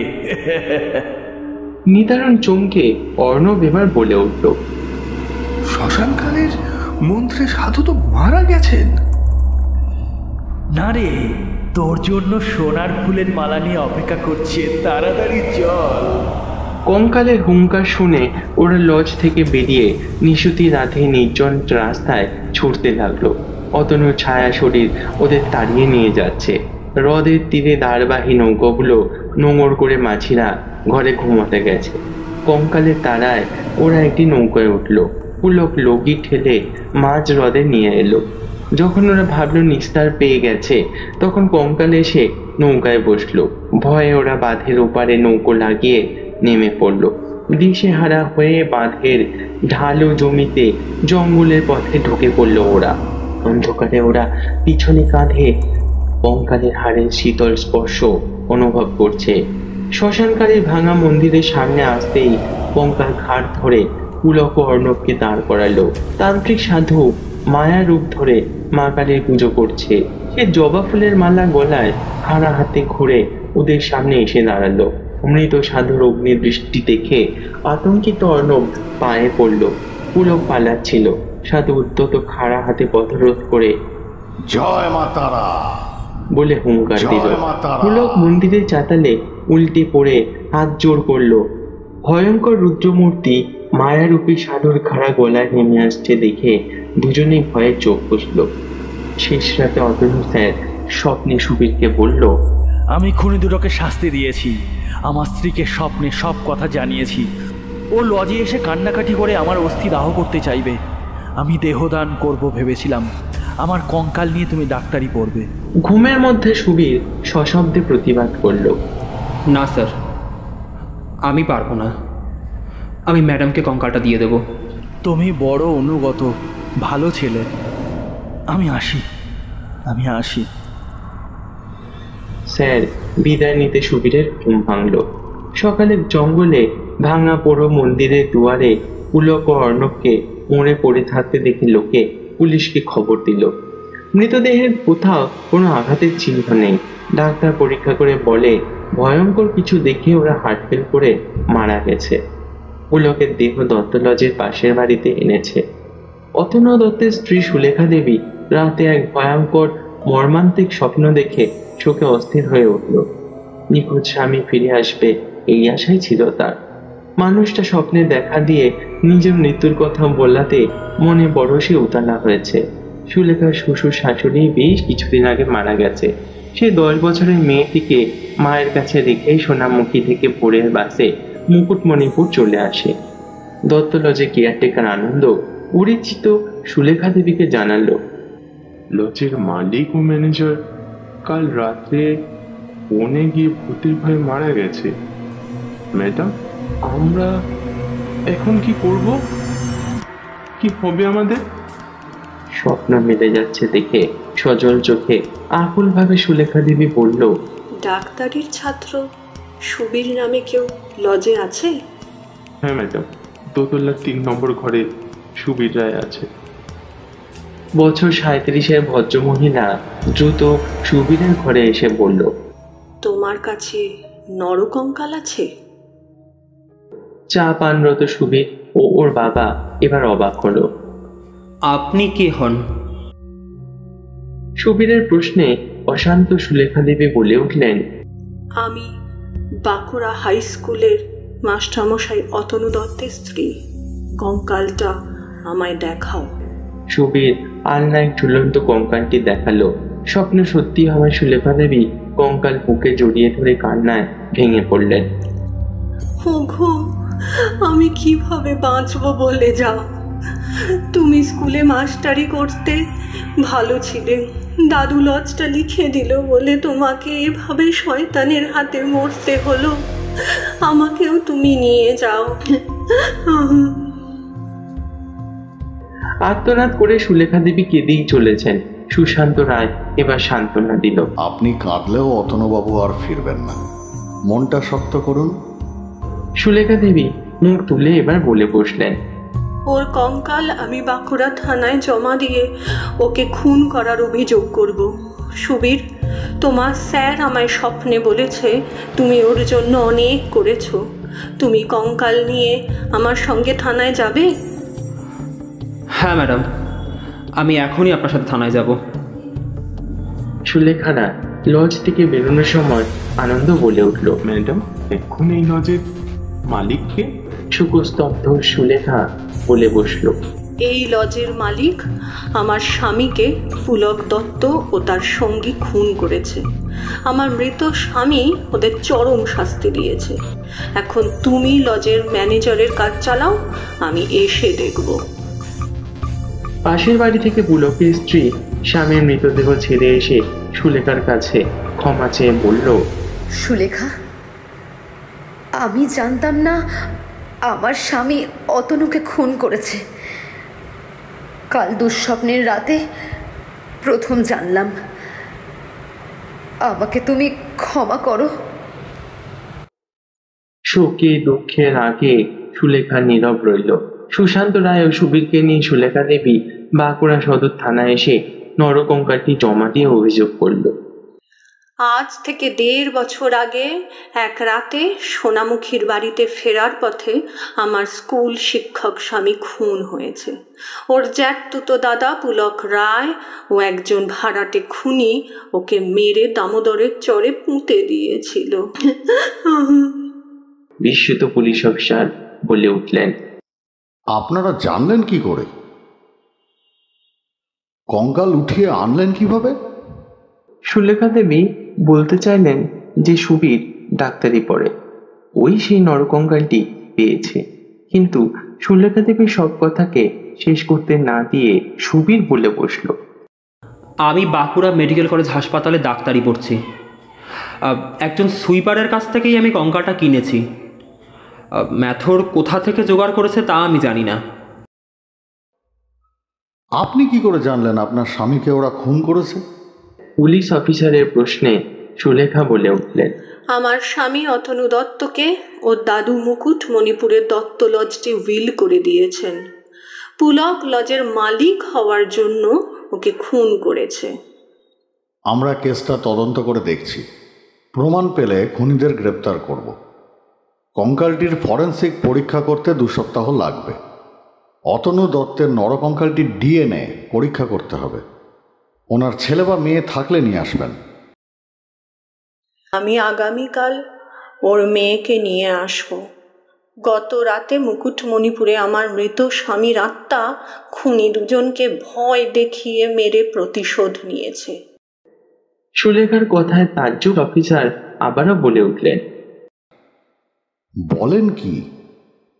নিদারুণ চমকে অর্ণব এবার বলে উঠল, শ্মশানকালীর মন্ত্রে সাধু তো মারা গেছেন। না রে, তোর জন্য সোনার ফুলের মালা নিয়ে অপেক্ষা করছে, তাড়াতাড়ি চল। কঙ্কালের হুঙ্কার শুনে ওরা লজ থেকে বেরিয়ে নিশুতি রাতে নির্জন রাস্তায় ছুটতে লাগলো। অতনু ছায়া শরীর ওদের তাড়িয়ে নিয়ে যাচ্ছে। হ্রদের তীরে দাঁড়বাহী নৌকোগুলো নোঙর করে মাঝিরা ঘরে ঘুমোতে গেছে। কঙ্কালের তাড়ায় ওরা একটি নৌকায় উঠলো। পুলক লগি ঠেলে মাঝ হ্রদে নিয়ে এলো। যখন ওরা ভাবলো নিস্তার পেয়ে গেছে, তখন কঙ্কাল এসে নৌকায় বসলো। ভয়ে ওরা বাঁধের ওপারে নৌকো লাগিয়ে নেমে পড়লো। দিশেহারা হয়ে বাঁধের ঢালু জমিতে জঙ্গলের পথে ঢুকে পড়লো ওরা। অন্ধকারে ওরা পিছনে কাঁধে কঙ্কালের হাড়ের শীতল স্পর্শ অনুভব করছে। শ্মশানকালীর ভাঙা মন্দিরের সামনে আসতেই কঙ্কাল ঘাট ধরে পুলক ও অর্ণবকে দাঁড় করালো। তান্ত্রিক সাধু মায়া রূপ ধরে মা কালীর পুজো করছে। সে জবা ফুলের মালা গলায় খাড়া হাতে ঘুরে ওদের সামনে এসে দাঁড়ালো। মৃত সাধুর অগ্নি দৃষ্টি দেখে আতঙ্কিত অর্ণব পায়ে পড়ল। পুলক পালাচ্ছিল। সাধু উদ্যত খাড়া হাতে পথরোধ করে জয় মা তারা বলে হুঙ্কার দিল। পুলক মন্দিরের চাতালে উল্টে পড়ে হাত জোর করলো। ভয়ঙ্কর রুদ্রমূর্তি মায়ারূপী সাধুর খাড়া গলায় নেমে আসছে দেখে দুজনেই ভয়ে চোখ বুঝল। শেষ রাতে অতনু স্যার স্বপ্নে সুবীরকে বলল, আমি খুনি দুটোকে শাস্তি দিয়েছি, আমার স্ত্রীকে স্বপ্নে সব কথা জানিয়েছি। ও লজে এসে কান্নাকাটি করে আমার অস্থি দাহ করতে চাইবে। আমি দেহদান করব ভেবেছিলাম, আমার কঙ্কাল নিয়ে তুমি ডাক্তারি পড়বে। ঘুমের মধ্যে সুবীর সশব্দে প্রতিবাদ করল, না স্যার, আমি পারবো না। আমি ম্যাডামকে কঙ্কালটা দিয়ে দেব। তুমি বড় অনুগত ভালো ছেলে। আমি আসি। স্যার বিদায় নিতে সুবীরের ঘুম ভাঙল। সকালে জঙ্গলে ভাঙা পোড়ো মন্দিরের দুয়ারে পুলক ও অর্ণবকে মরে পড়ে থাকতে দেখে লোকে পুলিশকে খবর দিল। মৃতদেহের কোথাও কোনো আঘাতের চিহ্ন নেই। ডাক্তার পরীক্ষা করে বলে ভয়ঙ্কর কিছু দেখে ওরা হার্টফেল করে মারা গেছে। পুলকের দেহ দত্ত লজের পাশের বাড়িতে এনেছে। অতনু দত্তের স্ত্রী সুলেখা দেবী রাতে এক ভয়ঙ্কর মর্মান্তিক স্বপ্ন দেখে শোকে অস্থির হয়ে উঠল। নিখোঁজ স্বামী ফিরে আসবে এই আশাই ছিল তার। মানুষটা স্বপ্নে দেখা দিয়ে নিজের মৃত্যুর কথা বলাতে মনে বড়সে উতালা হয়েছে। সুলেখার শ্বশুর শাশুড়ি বেশ কিছুদিন আগে মারা গেছে। সে 10 বছরের মেয়েটিকে মায়ের কাছে রেখেই সোনামুখী থেকে ভোরের বাসে মুকুটমণিপুর চলে আসে। দত্ত লজে কেয়ারটেকার আনন্দ পরিচিত সুলেখা দেবীকে জানালো, লজের মালিক ও ম্যানেজার কাল রাত্রে বনে গিয়ে ভূতের ভয়ে মারা গেছে। ম্যাডাম, আমরা এখন কি করব? কি হবে আমাদের? স্বপ্ন মিলে যাচ্ছে দেখে সজল চোখে আকুল ভাবে সুলেখা দেবী বলল, ডাক্তারির ছাত্র সুবীর নামে কেউ লজে আছে? হ্যাঁ ম্যাডাম, দোতলার 3 নম্বর ঘরে সুবীর রায় আছে। বছর 37-এর ভদ্রমহিলা দ্রুত সুবীরের ঘরে এসে বলল, তোমার কাছে নরকঙ্কাল আছে? চা পানরত সুবীর ও ওর বাবা এবার অবাক হলো। আপনি কে হন? সুবীরের প্রশ্নে অশান্ত সুলেখা দেবী বলে উঠলেন, আমি বাঁকুড়া হাই স্কুলের মাস্টারমশাই অতনু দত্তের স্ত্রী। কঙ্কালটা আমায় দেখাও। সুবীর আলনায় ঝুলন্ত কঙ্কালটি দেখালো। স্বপ্ন সত্যি হওয়ায় সুলেখা দেবী কঙ্কাল বুকে জড়িয়ে ধরে কান্নায় ভেঙে পড়লেন। ওগো, আমি কিভাবে বাঁচবো বলে যাও। তুমি স্কুলে মাস্টারি করতে, ভালো ছিলে। দাদু লজটা লিখে দিল বলে তোমাকে এভাবে শয়তানের হাতে মরতে হলো। আমাকেও তুমি নিয়ে যাও। আর্তনাদ করে সুলেখা দেবী কেঁদেই চলেছেন। সুশান্ত রায় এবার সান্ত্বনা দিল, আপনি কাঁদলেও অতনুবাবু আর ফিরবেন না, মনটা শক্ত করুন। সুলেখা দেবী মুখ তুলে এবার বলে বসলেন, ওর কঙ্কাল আমি বাঁকুড়া থানায় জমা দিয়ে ওকে খুন করার অভিযোগ করব। সুবীর, তোমার স্যার আমায় স্বপ্নে বলেছে তুমি ওর জন্য অনেক করেছো। তুমি কঙ্কাল নিয়ে আমার সঙ্গে থানায় যাবে? হ্যাঁ ম্যাডাম, আমি এখনই আপনার সাথে থানায় যাব। সুলেখারা লজ থেকে বেরোনোর সময় আনন্দ বলে উঠল, ম্যাডাম, এখন এই লজের মালিককে? শোকস্তব্ধ সুলেখা বলে বসলো, এই লজের মালিক আমার স্বামীকে পুলক দত্ত ও তার সঙ্গী খুন করেছে। আমার মৃত স্বামী ওদের চরম শাস্তি দিয়েছে। এখন তুমি লজের ম্যানেজারের কাজ চালাও, আমি এসে দেখব। পাশের বাড়ি থেকে পুলকের স্ত্রী স্বামীর মৃতদেহ ছেড়ে এসে সুলেখার কাছে ক্ষমা চেয়ে বলল, সুলেখা, আমি জানতাম না আমার স্বামী অতনুকে খুন করেছে। কাল দুঃস্বপ্নের রাতে প্রথম জানলাম। আমাকে তুমি ক্ষমা করো। শোকে দুঃখের আগে সুলেখা নীরব রইল। সুশান্ত রায় ও সুবীরকে নিয়ে সুলেখা দেবী বাঁকুড়া সদর থানায় এসে নরকঙ্কালটি জমা দিয়ে অভিযোগ করল। আজ থেকে 1.5 বছর আগে এক রাতে সোনামুখীর বাড়িতে ফেরার পথে আমার স্কুল শিক্ষক স্বামী খুন হয়েছে। ওর জ্যাঠতুতো দাদা পুলক রায় ও একজন ভাড়াটে খুনি ওকে মেরে দামোদরের চরে পুঁতে দিয়েছিল। বিস্মিত পুলিশ অফিসার বলে উঠলেন, আপনারা জানলেন কি করে? কঙ্কাল উঠিয়ে আনলেন কিভাবে? সুলেখা দেবী বলতে চাইলেন যে সুবীর ডাক্তারি পড়ে, ওই সেই নরকঙ্কালটি পেয়েছে। কিন্তু সুলেখা দেবী সব কথাকে শেষ করতে না দিয়ে সুবীর বলে বসলো, আমি বাঁকুড়া মেডিকেল কলেজ হাসপাতালে ডাক্তারি পড়ছি। একজন সুইপারের কাছ থেকেই আমি কঙ্কালটা কিনেছি। ম্যাথর কোথা থেকে জোগাড় করেছে তা আমি জানি না। আপনি কি করে জানলেন আপনার স্বামীকে ওরা খুন করেছে? পুলিশ অফিসারের প্রশ্নে সুলেখা বলে উঠলেন, আমার স্বামী অতনু দত্তকে ওর দাদু মুকুট মণিপুরের দত্ত লজটি উইল করে দিয়েছেন। পুলক লজের মালিক হওয়ার জন্য ওকে খুন করেছে। আমরা কেসটা তদন্ত করে দেখছি, প্রমাণ পেলে খুনিদের গ্রেপ্তার করব। কঙ্কালটির ফরেন্সিক পরীক্ষা করতে 2 সপ্তাহ লাগবে। অতনু দত্তের নরকঙ্কালটির ডিএনএ পরীক্ষা করতে হবে। ওনার ছেলে বা মেয়ে থাকলে নিয়ে আসবেন। আমি আগামীকাল ওর মেয়েকে নিয়ে আসব। গত রাতে মুকুটমণিপুরে আমার মৃত স্বামীর আত্মা খুনি দুজনকে ভয় দেখিয়ে মেরে প্রতিশোধ নিয়েছে। সুলেখার কথায় তাজ্জুব অফিসার আবারও বলে উঠলেন, বলেন কি?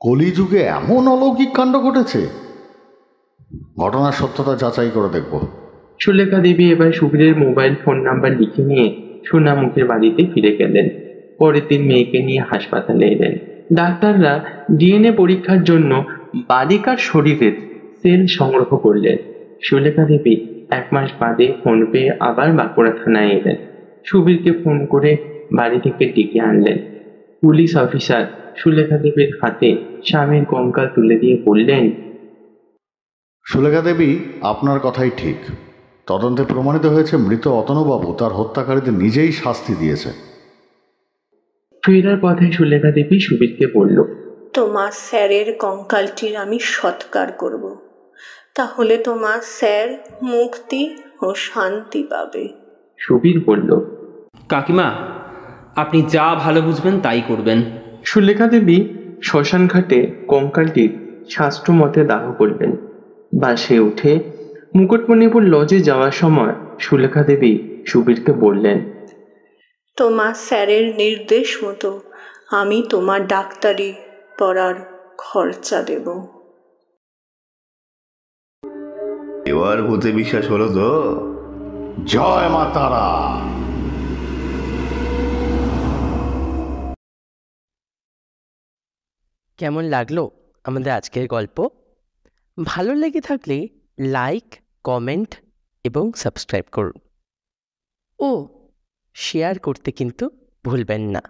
কলিযুগে এমন অলৌকিক কাণ্ড ঘটেছে? ঘটনার সত্যতা যাচাই করে দেখব। সুলেখা দেবী এবার সুবীরের মোবাইল ফোন নাম্বার লিখে নিয়ে সোনামুখীর বাড়িতে ফিরে গেলেন। পরের দিন মেয়েকে নিয়ে হাসপাতালে এলেন। ডাক্তাররা ডিএনএ পরীক্ষার জন্য বালিকার শরীরের সেল সংগ্রহ করলেন। সুলেখা দেবী 1 মাস বাদে ফোন পেয়ে আবার বাঁকুড়া থানায় এলেন। সুবীরকে ফোন করে বাড়ি থেকে ডেকে আনলেন। পুলিশ অফিসার সুলেখা দেবীর হাতে স্বামীর কঙ্কাল তুলে দিয়ে বললেন, সুলেখা দেবী, আপনার কথাই ঠিক। তদন্তে প্রমাণিত হয়েছে মৃত অতনুবাবু তার হত্যাকারীদের নিজেই শাস্তি দিয়েছে। ফেরার পথে সুলেখা দেবী সুবীরকে বলল, তোমার স্যারের কঙ্কালটির আমি সৎকার করব, তাহলে তোমার স্যার মুক্তি ও শান্তি পাবে। সুবীর বলল, কাকিমা, আপনি যা ভালো বুঝবেন তাই করবেন। সুলেখা দেবী শ্মশান ঘাটে কঙ্কালটির শাস্ত্র মতে দাহ করলেন। বাসে উঠে মুকুটমণিপুর লজে যাওয়ার সময় সুলেখা দেবী সুবীরকে বললেন, তোমার স্যারের নির্দেশ মতো আমি তোমার ডাক্তারি পড়ার খরচা দেব। এবার ভূতে বিশ্বাস হলো তো? জয় মা তারা। কেমন লাগলো আমাদের আজকের গল্প? ভালো লেগে থাকলে লাইক, কমেন্ট এবং সাবস্ক্রাইব করুন। ও শেয়ার করতে কিন্তু ভুলবেন না।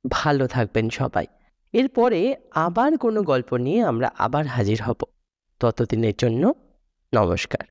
ভালো থাকবেন সবাই। এরপরে আবার কোনো গল্প নিয়ে আমরা আবার হাজির হব। ততদিনের জন্য নমস্কার।